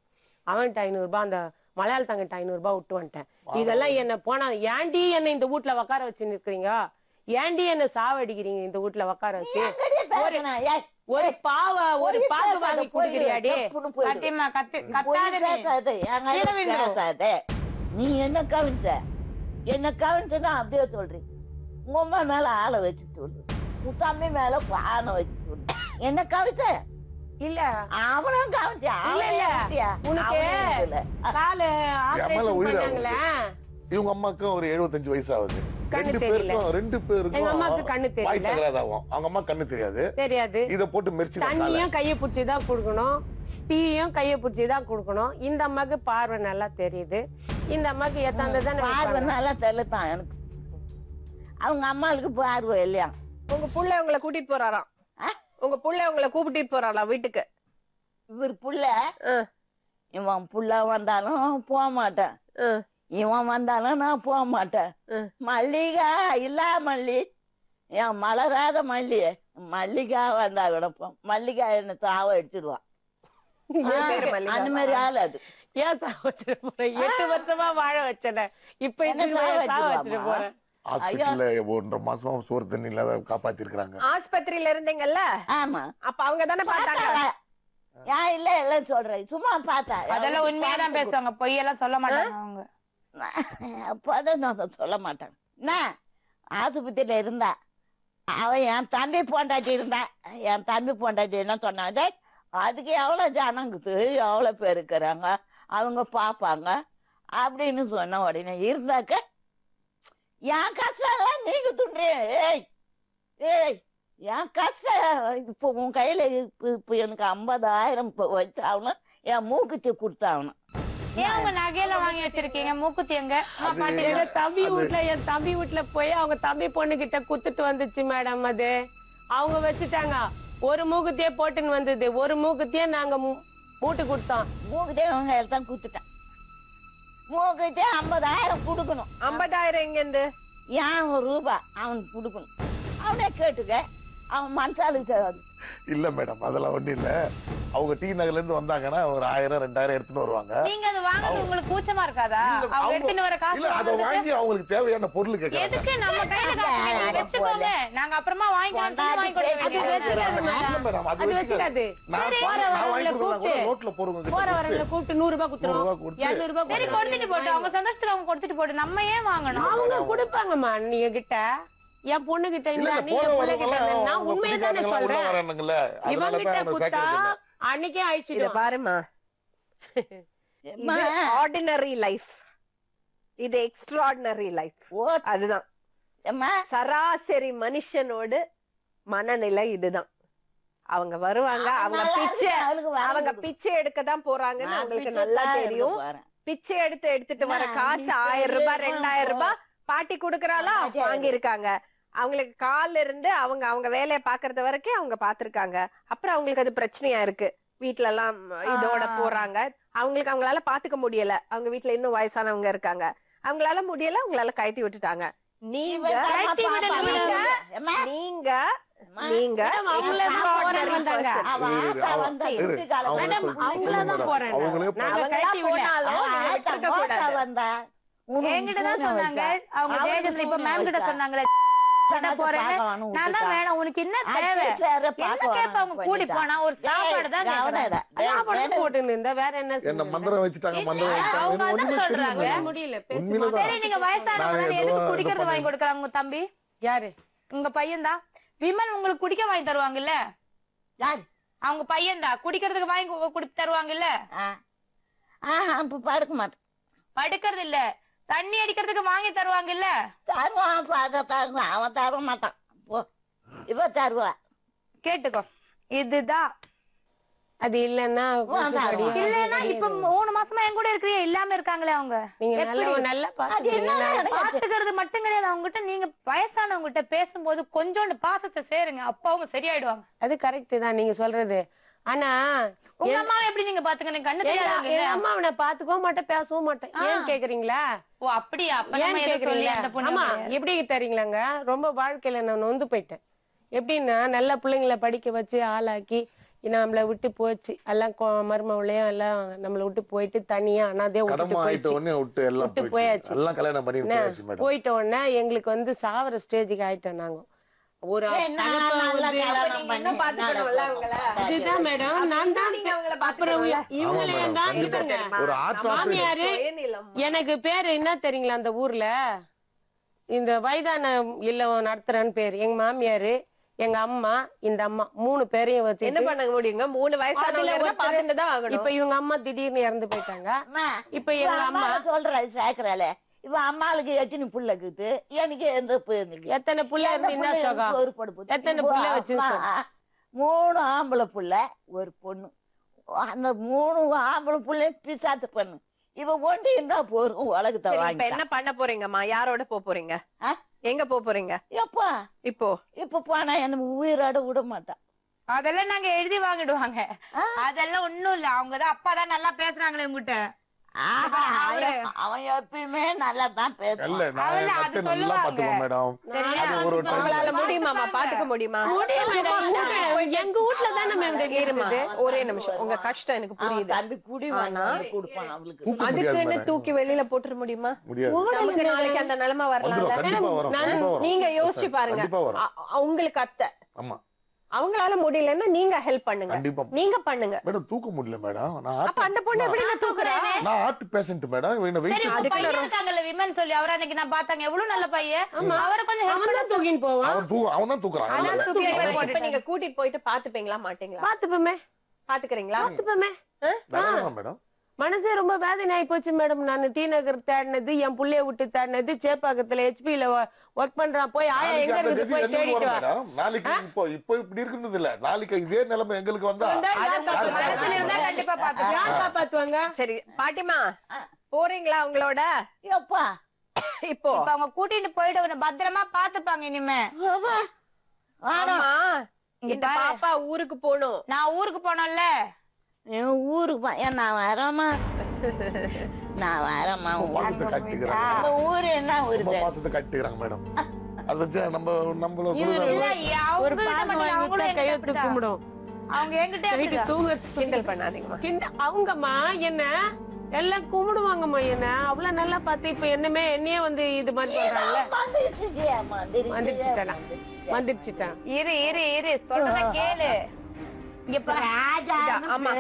அவன்கிட்ட 500 ரூபாய், அந்த மலையாள தங்கிட்ட 500 ரூபாய் விட்டு வந்துட்டேன். இதெல்லாம் என்ன போனா, ஏன்டி என்ன இந்த வீட்டுல உட்கார வச்சு நிக்கிறீங்க, ஏன்டி என்ன சாவடிக்கிறீங்க இந்த வீட்டுல உட்கார வச்சு, எங்கடி பேசுன? ஏய், ஒரு ஒரு பாக்கு வாங்கி குடுக்குறியாடி? கத்தியம்மா கத்தாத போய் நீ. பேசாத, என் கீழே கையில விழுந்துரும். பேசாத. நீ என்ன கவனிச்ச? என்ன கவனிச்சுன்னா அப்படியே சொல்றீ. உங்க அம்மா மேல ஆளை வச்சு சொல்லு, உன் தம்பி மேல ஆணை வச்சு சொல்லு. என்ன கவனிச்ச? இல்ல அவனும் கவனிச்சா? இல்ல, இல்ல. உனக்கு காலு ஆபரேஷன் உயிர் பண்ணாங்களே, இவங்க அம்மாக்கும் ஒரு 75 வயசு ஆகுது. கண்ணு 2 தெரியல. பேருக்கும் எங்க அம்மாக்கு கண்ணு வாய் தெரியல, தகராதாகும். அவங்க அம்மா கண்ணு தெரியாது. தெரியாது. இத போட்டு மெரிச்சு தண்ணியும் கையை பிடிச்சிதான் கொடுக்கணும், டீயும் கையை பிடிச்சிதான் கொடுக்கணும். இந்த அம்மாக்கு பார்வை நல்லா தெரியுது, இந்த அம்மாக்கு எத்தாந்ததான் பார்வை நல்லா தெரியத்தான் எனக்கு. அவங்க அம்மாவுக்கு பார்வை இல்லையா? உங்க புள்ள உங்களை கூட்டிட்டு போறாராம். உங்க புள்ள உங்களை கூப்பிட்டு போறாராம் வீட்டுக்கு. இவர் புள்ள, ஆ, இவன் புள்ள வந்தாலும் போக மாட்டேன், ஆ, இவன் வந்தாலும் நான் போக மாட்டேன். ம். மல்லிகா இல்ல மல்லி, என் மலராத மல்லி, மல்லிகா வந்தா விடப்போம். மல்லிகா என்ன தாவ எடுத்துடுவான். என் பேரு மல்லிகா. அந்த மாதிரி ஆள் அது. ஏன் சாவ வச்சிட்டு போறேன்? 8 வருஷமா வாழ வச்சேன், இப்ப என்ன இந்த சாவ சாவ வச்சுட்டு வச்சிருவாமா? போறேன். ஹாஸ்பிட்டல்ல 1.5 மாசமா சோறு தண்ணி இல்லாத காப்பாத்தி இருக்காங்க. ஆஸ்பத்திரியில இருந்தீங்கல்ல, ஆமா, அப்ப அவங்க தானே பார்த்தாங்க. பார்த்தாளா? ஏன் இல்ல எல்லாம் சொல்றேன், சும்மா பார்த்தா. அதெல்லாம் உண்மையாதான் பேசுவாங்க, பொய்யெல்லாம் சொல்ல மாட்டாங்க அவங்க. அப்பதான் நான் சொல்ல மாட்டேன். என்ன ஆஸ்பத்திரியில இருந்தா அவன் என் தம்பி பொண்டாட்டி இருந்தா, என் தம்பி பொண்டாட்டி என்ன சொன்னாங்க, அதுக்கு எவ்வளவு ஜனங்குது, எவ்வளவு பேர் இருக்கிறாங்க, அவங்க பாப்பாங்க அப்படின்னு சொன்ன உடனே இருந்தாக்க என் கஷ்டம் எல்லாம் நீங்க துண்றீங்க. ஏய் ஏய், என் கஷ்டம் இப்போ உன் கையில இப்போ எனக்கு 50,000 வச்சாகணும், என் மூக்குத்தி கொடுத்தாகணும். ஏன் உங்க நகையெல்லாம் வாங்கி வச்சிருக்கீங்க? மூக்குத்தி எங்க? அம்மா, பாட்டி எங்க தம்பி வீட்டுல, என் தம்பி வீட்டுல போய் அவங்க தம்பி பொண்ணு கிட்ட குத்துட்டு வந்துச்சு மேடம். அது அவங்க வச்சுட்டாங்க. ஒரு மூக்குத்தியே போட்டுன்னு வந்தது, ஒரு மூக்குத்தியே நாங்க மூட்டு கொடுத்தோம். மூக்குத்தே உங்க கையில தான் குத்துட்டேன். மூக்குத்தே 50,000 கொடுக்கணும். 50,000 எங்க இருந்து? ஏன் ₹1 அவனுக்கு கொடுக்கணும். அவனே கேட்டுக்க, அவன் மனசாலுக்கு தேவை. இல்ல மேடம், அதெல்லாம் ஒண்ணும் இல்ல. அவங்க டி நகர்ல இருந்து வந்தாங்கன்னா ஒரு 1000 2000 எடுத்துட்டு வருவாங்க. நீங்க அது வாங்குறது உங்களுக்கு கூச்சமா இருக்காதா? இல்ல, அவங்க அவங்க- எடுத்துட்டு வர காசு இல்ல, அதை வாங்குறது? வாங்கி அவங்களுக்கு தேவையான பொருள் கேட்கறாங்க. எதுக்கு நம்ம கையில காசு நீங்க வச்சுக்கோங்க, நாங்க அப்புறமா வாங்கிக்கலாம், திரும்ப வாங்கி கொடுக்க அது வேண்டியது. வச்சுக்காது இல்ல மேடம், மேடம், அது அது வச்சுக்காது. வச்சுக்காது. நான் போற நான் வாங்கி வரவங்களை கொடுக்கலாம் கூட கூப்பிட்டு, ரோட்ல போறவங்க போற கிட்ட வரவங்களை கூப்பிட்டு 100 ரூபாய் கொடுத்துரும், 100 ரூபாய் கொடுத்து, 200 ரூபாய் சரி, கொடுத்துட்டு போட்டு அவங்க சந்தோஷத்துக்கு அவங்க கொடுத்துட்டு போட்டு நம்ம ஏன் வாங்கணும்? அவங்க கொடுப்பாங்கம்மா. நீங்க கிட்ட என் பொண்ணு கிட்ட இல்ல, இருந்தா, நீ போற என் பிள்ளை கிட்ட வரவங்க இருந்தா, நான் அவங்க உண்மையை தானே குடிகாரங்க உள்ள சொல்றேன். வரானுங்கல்ல, அதனால இவங்க தான் கிட்ட என்ன குத்தா சேர்க்கறது இல்ல. அன்னைக்கே இத அழிச்சிடும். பாருமா, அம்மா, ஆர்டினரி லைஃப், இது எக்ஸ்ட்ராடினரி லைஃப். ஓ- அதுதான் அம்மா, சராசரி மனுஷனோட மனநிலை. இதுதான். அவங்க வருவாங்க, அவங்க நல்லா பிச்சை, இருக்கு, அவளுக்கு வர அவங்க கொடுக்கும். பிச்சை எடுக்க தான் போறாங்கன்னு நான் அவங்களுக்கு பிச்சை நல்லா தான் தெரியும். எடுக்க போறேன். பிச்சை எடுத்துட்டு வர நான் காசு பிச்சை 1000 ரூபாய் எடுக்க 2000 ரூபாய் பாட்டி குடுக்கறாளா, ஆமா, வாங்கியிருக்காங்க. அவங்களுக்கு கால்ல இருந்து அவங்க வேலையை பாக்குறது வரைக்கும் அவங்க பாத்திருக்காங்க. அப்புறம் அவங்களுக்கு அது பிரச்சனையா இருக்கு. வீட்ல எல்லாம் இதோட போறாங்க. அவங்களுக்கு அவங்களால பாத்துக்க முடியல. அவங்க வீட்ல இன்னும் வயசானவங்க இருக்காங்க. அவங்களால முடியல, அவங்களால கழட்டி விட்டுட்டாங்க. நீங்க கழட்டி விடல நீங்க மேடம். நீங்க நீங்க அவங்களே தான் போறேன்னு வந்தாங்க. மேடம் அவங்களே தான் போறேன். நாங்க கழட்டி விடல. என்கிட்ட தான் சொன்னாங்க. அவங்க ஜெயச்சந்திரன் இப்ப மேம் கிட்ட சொன்னாங்களே போறேன்னு. நான் தான் வேணும், உனக்கு என்ன தேவை என்ன கேப்ப. அவங்க கூடி போனா ஒரு சாப்பாடு தான் கேக்குறாங்க. சாப்பாடு போட்டுன்னு இருந்தா வேற என்ன என்ன செய்யணும்? மந்திரம் வச்சுட்டாங்க, மந்திரம் வச்சுட்டாங்க. அவங்க எனக்கு அதான் ஒண்ணுமே தெரியல சொல்றாங்க. மேடம். முடியல உண்மையில சரி, நீங்க வயசானவங்க நான் எதுக்கு ஏதோ குடிக்கிறது இது வாங்கி கொடுக்குறாங்க உங்க தம்பி? யாரு? உங்க பையன் தான் விமல் உங்களுக்கு குடிக்க வாங்கி தருவாங்கல்ல. யார்? அவங்க பையன் தான் குடிக்கிறதுக்கு வாங்கி குடிச்சு தருவாங்கல்ல. இப்ப படுக்க மாட்டேன். படுக்கிறது இல்ல, தண்ணி அடிக்கிறதுக்கு வாங்கி தருவாங்கல்ல. தருவான், தருவான். அவன் தர மாட்டான். போ, இப்ப தருவான். கேட்டுக்கோ, இதுதான். அது இல்லன்னா இல்லன்னா இப்ப 3 மாசமா என் கூட இருக்கிறியா, இல்லாம இருக்காங்களே அவங்க. நீங்க எப்படி? நல்லா அது என்ன எனக்கு பாத்துக்கிறது மட்டும் கிடையாது. அவங்க கிட்ட நீங்க வயசானவங்க கிட்ட பேசும்போது கொஞ்சோண்டு பாசத்தை சேருங்க, அப்ப அவங்க சரியாயிடுவாங்க. அது கரெக்ட் தான் நீங்க சொல்றது. ஆனா உங்க அம்மாவை எப்படி நீங்க பாத்துக்கணும்? கண்ணு என் தெரியாதவங்க. அம்மா அவனை பாத்துக்கவும் மாட்டேன், பேசவும் மாட்டேன். ஏன் கேக்குறீங்களா? ஓ அப்படியா? அப்ப ஏன் நம்ம எதை சொல்லி கேக்குறீங்களா? அந்த பொண்ணு ஆமா, கிடையாது. எப்படி தெரியுங்களாங்க, ரொம்ப வாழ்க்கையில நான் நொந்து போயிட்டேன். எப்படின்னா நல்ல பிள்ளைங்களை படிக்க வச்சு ஆளாக்கி நம்மளை விட்டு போச்சு. எல்லாம் மருமவளையும் எல்லாம் நம்மளை விட்டு போயிட்டு தனியா அனாதையா கடமை ஆயிட்ட உடனே விட்டு எல்லாம் விட்டு போயாச்சு. போயாச்சு. எல்லாம் கல்யாணம் பண்ணி போயாச்சு மேடம். போயிட்ட உடனே எங்களுக்கு வந்து சாவர ஸ்டேஜுக்கு ஆயிட்டோம் நாங்க. ஒரு இதுதான் மேடம், நான் தான் அப்புறம் இவங்களையும் தான் இருக்காங்க. ஒரு ஆர்ட் மாமியாரு எனக்கு பேரு என்ன தெரியுங்களா, அந்த ஊர்ல இந்த வயதான இல்லம் நடத்துறன்னு பேரு. எங்க மாமியாரு, எங்க அம்மா, இந்த அம்மா 3 பேரையும் வச்சு என்ன பண்ண முடியுங்க? 3 வயசானவங்க பாத்துட்டு தான் ஆகணும். இப்ப இவங்க அம்மா திடீர்னு இறந்து போயிட்டாங்க. இப்ப எங்க அம்மா சொல்ற சேர்க்கிறாளே, இவ அம்மாளுக்கு எத்தனை புள்ளக்குது, எனக்கு எந்த புள்ள, எத்தனை புள்ள இருந்து என்ன சுகம்? எத்தனை புள்ள வச்சு 3 ஆம்பளை புள்ள, ஒரு பொண்ணு. அந்த 3 ஆம்பளை புள்ள பிசாத்து பொண்ணு. இவ ஒண்டி இருந்தா போறோம் உலகத்தை இப்ப வாங்கி. என்ன பண்ண போறீங்கம்மா? யாரோட போறீங்க? எங்க போறீங்க எப்பா? இப்ப போனா என்ன உயிரோட விட மாட்டான். அதெல்லாம் நாங்க எழுதி வாங்கிடுவாங்க. அதெல்லாம் ஒண்ணும் இல்ல. அவங்கதான் அப்பாதான் நல்லா பேசுறாங்களே உங்ககிட்ட. அவன் எப்பயுமே நல்லா தான் பேசுவான். இல்ல நான் அவள அது நல்லா சொல்லுவாங்க. பாத்துக்கோ மேடம். சரியா? அது ஒரு உங்களால முடியுமாமா? பாத்துக்க முடியுமா? எங்க வீட்டுல தானே மேம் இருமா, ஒரே நிமிஷம். உங்க கஷ்டம் எனக்கு புரியுது. தம்பி குடி வாங்கி கொடுப்பான் அவளுக்கு. தூக்க முடியாது அதுக்குன்னு மேடம். தூக்கி வெளியில போட்டுற முடியுமா? முடியாது. நமக்கு நாளைக்கு அந்த நிலைமை வந்துரும், வரலாம். கண்டிப்பா வரும், கண்டிப்பா வரும். நீங்க யோசிச்சு பாருங்க. கண்டிப்பா வரும். உங்களுக்கு அத்தை, ஆமா, அவங்களால முடியலன்னா நீங்க ஹெல்ப் பண்ணுங்க. கண்டிப்பா நீங்க பண்ணுங்க. மேடம். தூக்க முடியல மேடம். அப்ப அந்த பொண்ணு எப்படி நான் தூக்குறேன்? நான் ஹார்ட் பேஷண்ட் மேடம். சரி, வெயிட் உங்க பையன் இருக்காங்கல்ல விமல் சொல்லி, அவரை அன்னைக்கு நான் பார்த்தாங்க. எவ்வளவு நல்ல பையன். அவரை கொஞ்சம் help அவன் தான் தூக்கின்னு போவான். அவன் தான் தூக்குறான். அதான் இல்ல. தூக்கி இப்ப நீங்க கூட்டிட்டு போயிட்டு பாத்துப்பீங்களா மாட்டீங்களா? பாத்துப்போமே பாத்துக்கிறீங்களா? பாத்துப்போமே. தாராளமா மேடம். மனசே ரொம்ப வேதனை ஆயி போச்சு மேடம். நான் டி நகர் தேடினது, என் புள்ளைய விட்டு தேடினது, சேப்பாக்கத்துல HP-ல ஒர்க் பண்றான். போய் ஆயா எங்க நாளைக்கு அந்த இருக்குது கதி போய் எங்களுக்கு தேடிட்டு வரும் வா. மேடம். நாளைக்கு இப்போ இப்படி இருக்குறது இல்ல. நாளைக்கு இதே நிலைமை எங்களுக்கு வந்தா மனசுல இருந்தா கண்டிப்பா பாத்துக்கலாம். யார் காப்பாத்துவாங்க? சரி பாட்டிமா, போறீங்களா அவங்களோட? எப்பா? இப்போ இப்ப அவங்க கூட்டிட்டு போயிட்டு உன்னை பத்திரமா பாத்துப்பாங்க இனிமே. ஆமா, இங்க இந்த பாரு. பாப்பா ஊருக்கு போகணும். நான் ஊருக்கு போனோம்ல, என் ஊருக்கு நான் வரமா, நான் வரமா. பாசத்தை கட்டிக்கிறாங்க. நம்ம ஊரு என்ன ஊரு? ரொம்ப பாசத்தை கட்டிக்கிறாங்க மேடம். அது வச்சு நம்மள இல்ல ஒரு அவங்க பால் வாங்கிட்டா கையெழுத்து கும்பிடும். அவங்க என்கிட்ட நைட்டு அப்படிதான். தூங்க கிண்டல் பண்ணாதீங்கம்மா. அவங்கம்மா என்ன எல்லாம் கும்பிடுவாங்கம்மா. என்ன அவ்வளவு நல்லா பார்த்து இப்ப என்னையே வந்து இது மாதிரி பண்றாங்கல்ல. வந்துருச்சுட்டான். இரு இரு இரு சொல்றத கேளு. இங்க பாரு. ஆமா.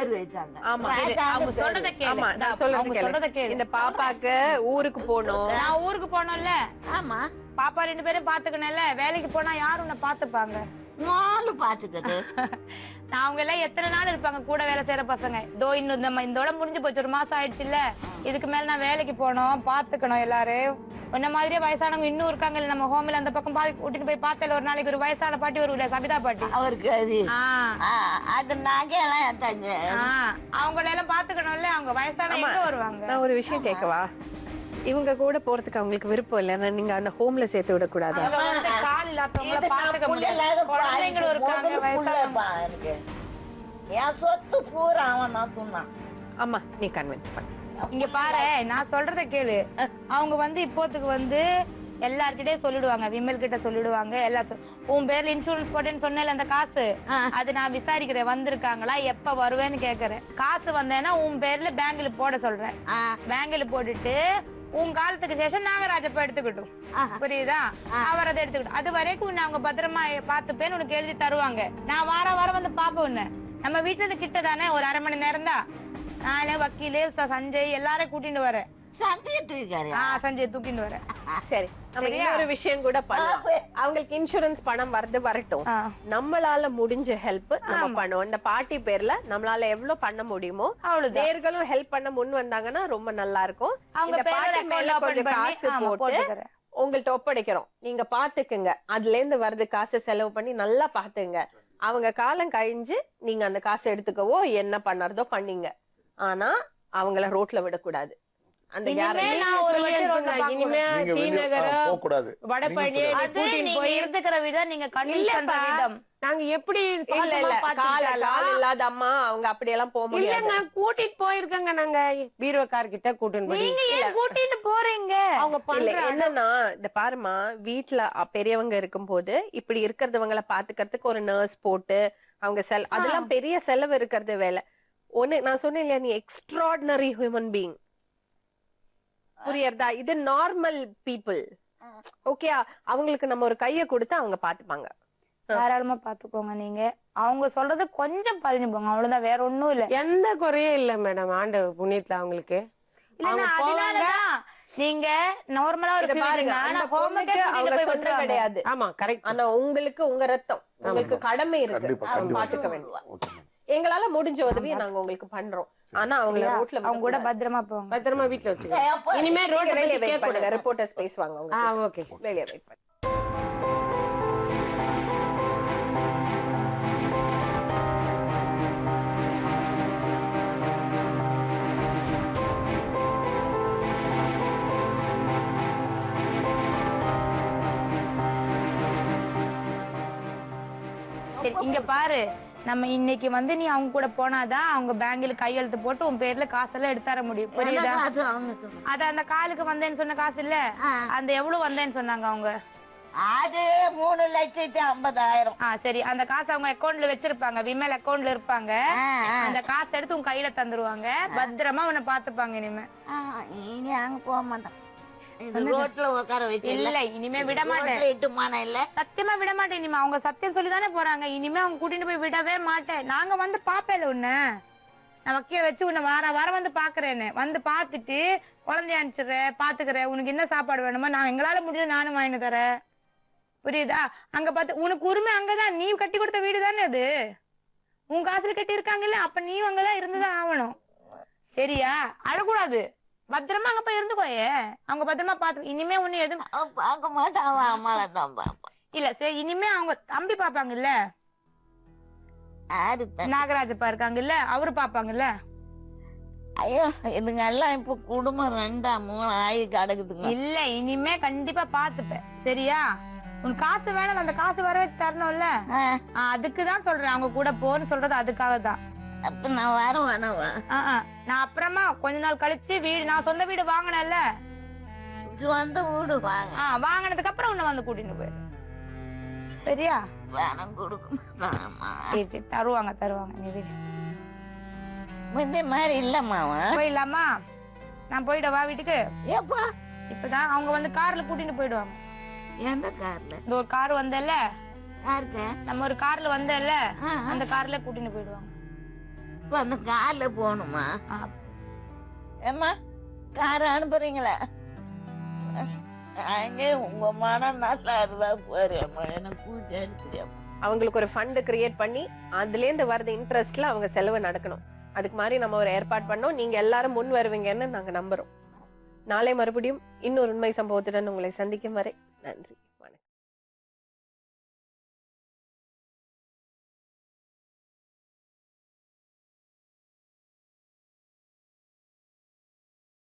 ஆமா, அவங்க சொல்றத கேளு. ஆமா, நான் சொல்றத கேளு. இந்த பாப்பாக்கு ஊருக்கு போகணும். நான் ஊருக்கு போனோம்ல, ஆமா, பாப்பா 2 பேரும் பாத்துக்கணும்ல. வேலைக்கு போனா யார் உன்னை பாத்துப்பாங்க? 4 பாத்துக்கிட்டு நான் அவங்க எல்லாம் எத்தனை நாள் இருப்பாங்க கூட வேலை செய்யற பசங்க. இன்னும் இதோட முடிஞ்சு போச்சு, 1 மாசம் ஆயிடுச்சு இல்ல. இதுக்கு மேல நான் வேலைக்கு போனோம், பாத்துக்கணும் எல்லாரும். உன்ன மாதிரியே வயசானவங்க இன்னும் இருக்காங்க இல்ல நம்ம ஹோம்ல. அந்த பக்கம் கூட்டிட்டு போய் பார்த்தல ஒரு நாளைக்கு. ஒரு வயசான பாட்டி வருவில்ல, சபிதா பாட்டி. அவருக்கு அது நகையெல்லாம் எடுத்தாங்க. அவங்கள எல்லாம் பாத்துக்கணும்ல. அவங்க வயசான எங்க வருவாங்க? நான் ஒரு விஷயம் கேட்கவா? இவங்க கூட போறதுக்கு அவங்களுக்கு விருப்பம் இல்ல. நீங்க அந்த ஹோம்ல சேர்த்து விட கூடாது. கால் இல்லாதவங்கள பாத்துக்க முடியாது. குழந்தைங்களும் இருக்காங்க, வயசானவங்க. என் சொத்து பூரா அவன் தான் சொன்னான். அம்மா நீ கன்வின்ஸ் பண்ணு. இங்க பாரு, நான் சொல்றத கேளு. அவங்க வந்து இப்போத்துக்கு வந்து எல்லார்கிட்டயும் சொல்லிடுவாங்க, விமல் கிட்ட சொல்லிடுவாங்க. உன் பேர்ல இன்சூரன்ஸ் போட்டேன்னு சொன்னேன்ல அந்த காசு, அது நான் விசாரிக்கிறேன் வந்திருக்காங்களா, எப்ப வருவேன்னு கேக்குறேன். காசு வந்தேன்னா உன் பேர்ல பேங்க்ல போட சொல்றேன். பேங்க்ல போட்டுட்டு உன் காலத்துக்கு சேஷம் நாகராஜப்ப எடுத்துக்கிட்டும். புரியுதா? அவர் அதை எடுத்துக்கிட்டும். அது வரைக்கும் நான் அவங்க பத்திரமா பாத்துப்பேன்னு உனக்கு எழுதி தருவாங்க. நான் வாரம் வந்து பாப்பேன் உன்ன. நம்ம வீட்டுல இருந்து கிட்ட தானே, ஒரு 1/2 மணி நேரம் தான். நானே வக்கீலு சஞ்சய் எல்லாரையும் கூட்டிட்டு வரேன். சஞ்சய் தூக்கிட்டு வரேன். சரி, நம்ம இன்னொரு விஷயம் கூட பண்ணலாம். அவங்களுக்கு இன்சூரன்ஸ் பணம் வரட்டும். நம்மளால முடிஞ்ச ஹெல்ப் நம்ம பண்ணுவோம். இந்த பாட்டி பேர்ல நம்மளால எவ்வளவு பண்ண முடியுமோ அவ்வளவு நேர்களும் ஹெல்ப் பண்ண முன் வந்தாங்கன்னா ரொம்ப நல்லா இருக்கும். அவங்க பாட்டி மேல கொஞ்சம் காசு போட்டு உங்கள்ட்ட ஒப்படைக்கிறோம், நீங்க பாத்துக்குங்க. அதுல இருந்து வர்றது காசு செலவு பண்ணி நல்லா பாத்துங்க. அவங்க காலம் கழிஞ்சு நீங்க அந்த காசை எடுத்துக்கவோ என்ன பண்ணறதோ பண்ணீங்க. ஆனா அவங்கள ரோட்ல விடக்கூடாது. அந்த நாங்க எப்படி இல்லாத அம்மா அவங்க அப்படி எல்லாம் போக முடியாது. கூட்டிட்டு போயிருக்காங்க. நாங்க பீரோக்கார்கிட்ட கூட்டிட்டு போறீங்க. அவங்க என்னன்னா இந்த பாருமா, வீட்டுல பெரியவங்க இருக்கும் போது இப்படி இருக்கிறவங்களை பாத்துக்கிறதுக்கு ஒரு நர்ஸ் போட்டு அவங்க அதெல்லாம் பெரிய செலவு இருக்கிறது வேலை. ஒண்ணு நான் சொன்னேன் இல்லையா, நீ எக்ஸ்ட்ராடினரி ஹியூமன் பீயிங். புரியுறதா? இது நார்மல் பீப்புள். ஓகே, அவங்களுக்கு நம்ம ஒரு கைய கொடுத்து அவங்க பாத்துப்பாங்க. தாராளமா பாத்துக்கோங்க. நீங்க அவங்க சொல்றது கொஞ்சம் பதிஞ்சு போங்க, அவ்வளவுதான். வேற ஒண்ணும் இல்ல, எந்த குறையும் இல்ல மேடம். ஆண்டவர் புண்ணியத்துல அவங்களுக்கு அதனாலதான் நீங்க நார்மலா ஒரு கிடையாது. ஆமா கரெக்ட். ஆனா உங்களுக்கு உங்க ரத்தம், உங்களுக்கு கடமை இருக்கு, பாத்துக்க வேண்டிய. எங்களால முடிஞ்ச உதவியை நாங்க உங்களுக்கு பண்றோம். ஆனா அவங்கள ரோட்ல அவங்க கூட பத்திரமா போங்க, பத்திரமா வீட்டுல வச்சுக்கோங்க. இனிமே ரோட்ல வெளியே வெயிட் பண்ணுங்க, ரிப்போர்ட்டர்ஸ் பேசுவாங்க. ஓகே, வெளியே வெயிட் பண்ணுங்க. இங்க பாரு, நம்ம இன்னைக்கு வந்து நீ அவங்க கூட போனாதான் அவங்க பேங்க்ல கையெழுத்து போட்டு உன் பேர்ல காசெல்லாம் எடுத்து தர முடியும். புரியுதா? அத அந்த காலுக்கு வந்தேன்னு சொன்ன காசு இல்ல, அந்த எவ்வளவு வந்தேன்னு சொன்னாங்க அவங்க? அது 3,50,000. சரி, அந்த காசு அவங்க அக்கௌண்ட்ல வச்சிருப்பாங்க, விமல் அக்கௌண்ட்ல இருப்பாங்க. அந்த காசு எடுத்து உன் கையில தந்துருவாங்க. பத்திரமா உன்னை பாத்துப்பாங்க. இனிமே இனி அங்க போக மாட்டேன். ரோட்ல உட்கார வச்சு இல்ல, இனிமே விட மாட்டேன். சத்தியமா விட மாட்டேன். இனிமே அவங்க சத்தியம் சொல்லிதானே போறாங்க. இனிமே அவங்க கூட்டிட்டு போய் விடவே மாட்டேன். நாங்க வந்து பாப்பேல உன்ன, நான் வக்கீல வச்சு உன்னை வாரம் வந்து பாக்குறேன்னு. வந்து பாத்துட்டு குழந்தைய அனுப்பிச்சிடுறேன், பாத்துக்கிறேன். உனக்கு என்ன சாப்பாடு வேணுமோ நான் எங்களால முடிஞ்சது நானும் வாங்கிட்டு தரேன். புரியுதா? அங்க பார்த்து உனக்கு உரிமை அங்கதான். நீ கட்டி கொடுத்த வீடு தானே அது, உன் காசுல கட்டி இருக்காங்கல்ல, அப்ப நீ அங்கதான் இருந்துதான் ஆகணும். சரியா? அழக்கூடாது. பத்திரமா அங்க போய் இருந்துக்கோயே. அவங்க பத்திரமா பாத்து. இனிமே ஒண்ணு எதுவும் பார்க்க மாட்டான். இல்ல சரி, இனிமே அவங்க தம்பி பாப்பாங்கல்ல, நாகராஜப்பா இருக்காங்கல்ல, அவரு பாப்பாங்கல்ல. ஐயோ, இதுங்க எல்லாம் இப்ப குடும்பம் 2-3 ஆகி கிடக்குதுங்க. இல்ல, இனிமே கண்டிப்பா பாத்துப்பேன். சரியா? உன் காசு வேணும், அந்த காசு வர வச்சு தரணும்ல, அதுக்குதான் சொல்றேன். அவங்க கூட போன்னு சொல்றது அதுக்காக தான். அப்ப நான் வர வேணவா? நான் அப்புறமா கொஞ்ச நாள் கழிச்சு வீடு, நான் சொந்த வீடு வாங்கினேன்ல, சொந்த வீடு வாங்கினதுக்கு அப்புறம் உன்னை வந்து கூட்டிட்டு போயிரு. சரியா? பணம் கொடுக்க சரி சரி, தருவாங்க. நீ வீடு இந்த மாதிரி இல்லம்மா. போயிடலாமா? நான் போயிடவா வீட்டுக்கு? எப்பா? இப்பதான் அவங்க வந்து கார்ல கூட்டிட்டு போயிடுவாங்க. எந்த கார்ல? இந்த ஒரு கார் வந்தேல்ல, யாருக்கு? நம்ம ஒரு கார்ல வந்தேல்ல, அந்த கார்ல கூட்டிட்டு போயிடுவாங்க. அந்த கார்ல போகணுமா? ஏம்மா, கார் அனுப்புறீங்களா? அங்கே உங்க மனம் நல்லா இருந்தா போறேம்மா, எனக்கு கூட்டி அனுப்புறியம்மா. அவங்களுக்கு ஒரு ஃபண்ட் கிரியேட் பண்ணி அதுல இருந்து வர்ற இன்ட்ரெஸ்ட்ல அவங்க செலவு நடக்கணும். அதுக்கு மாதிரி நம்ம ஒரு ஏற்பாடு பண்ணோம். நீங்க எல்லாரும் முன் வருவீங்கன்னு நாங்க நம்புறோம். நாளை மறுபடியும் இன்னொரு உண்மை சம்பவத்துடன் உங்களை சந்திக்கும் வரை நன்றி.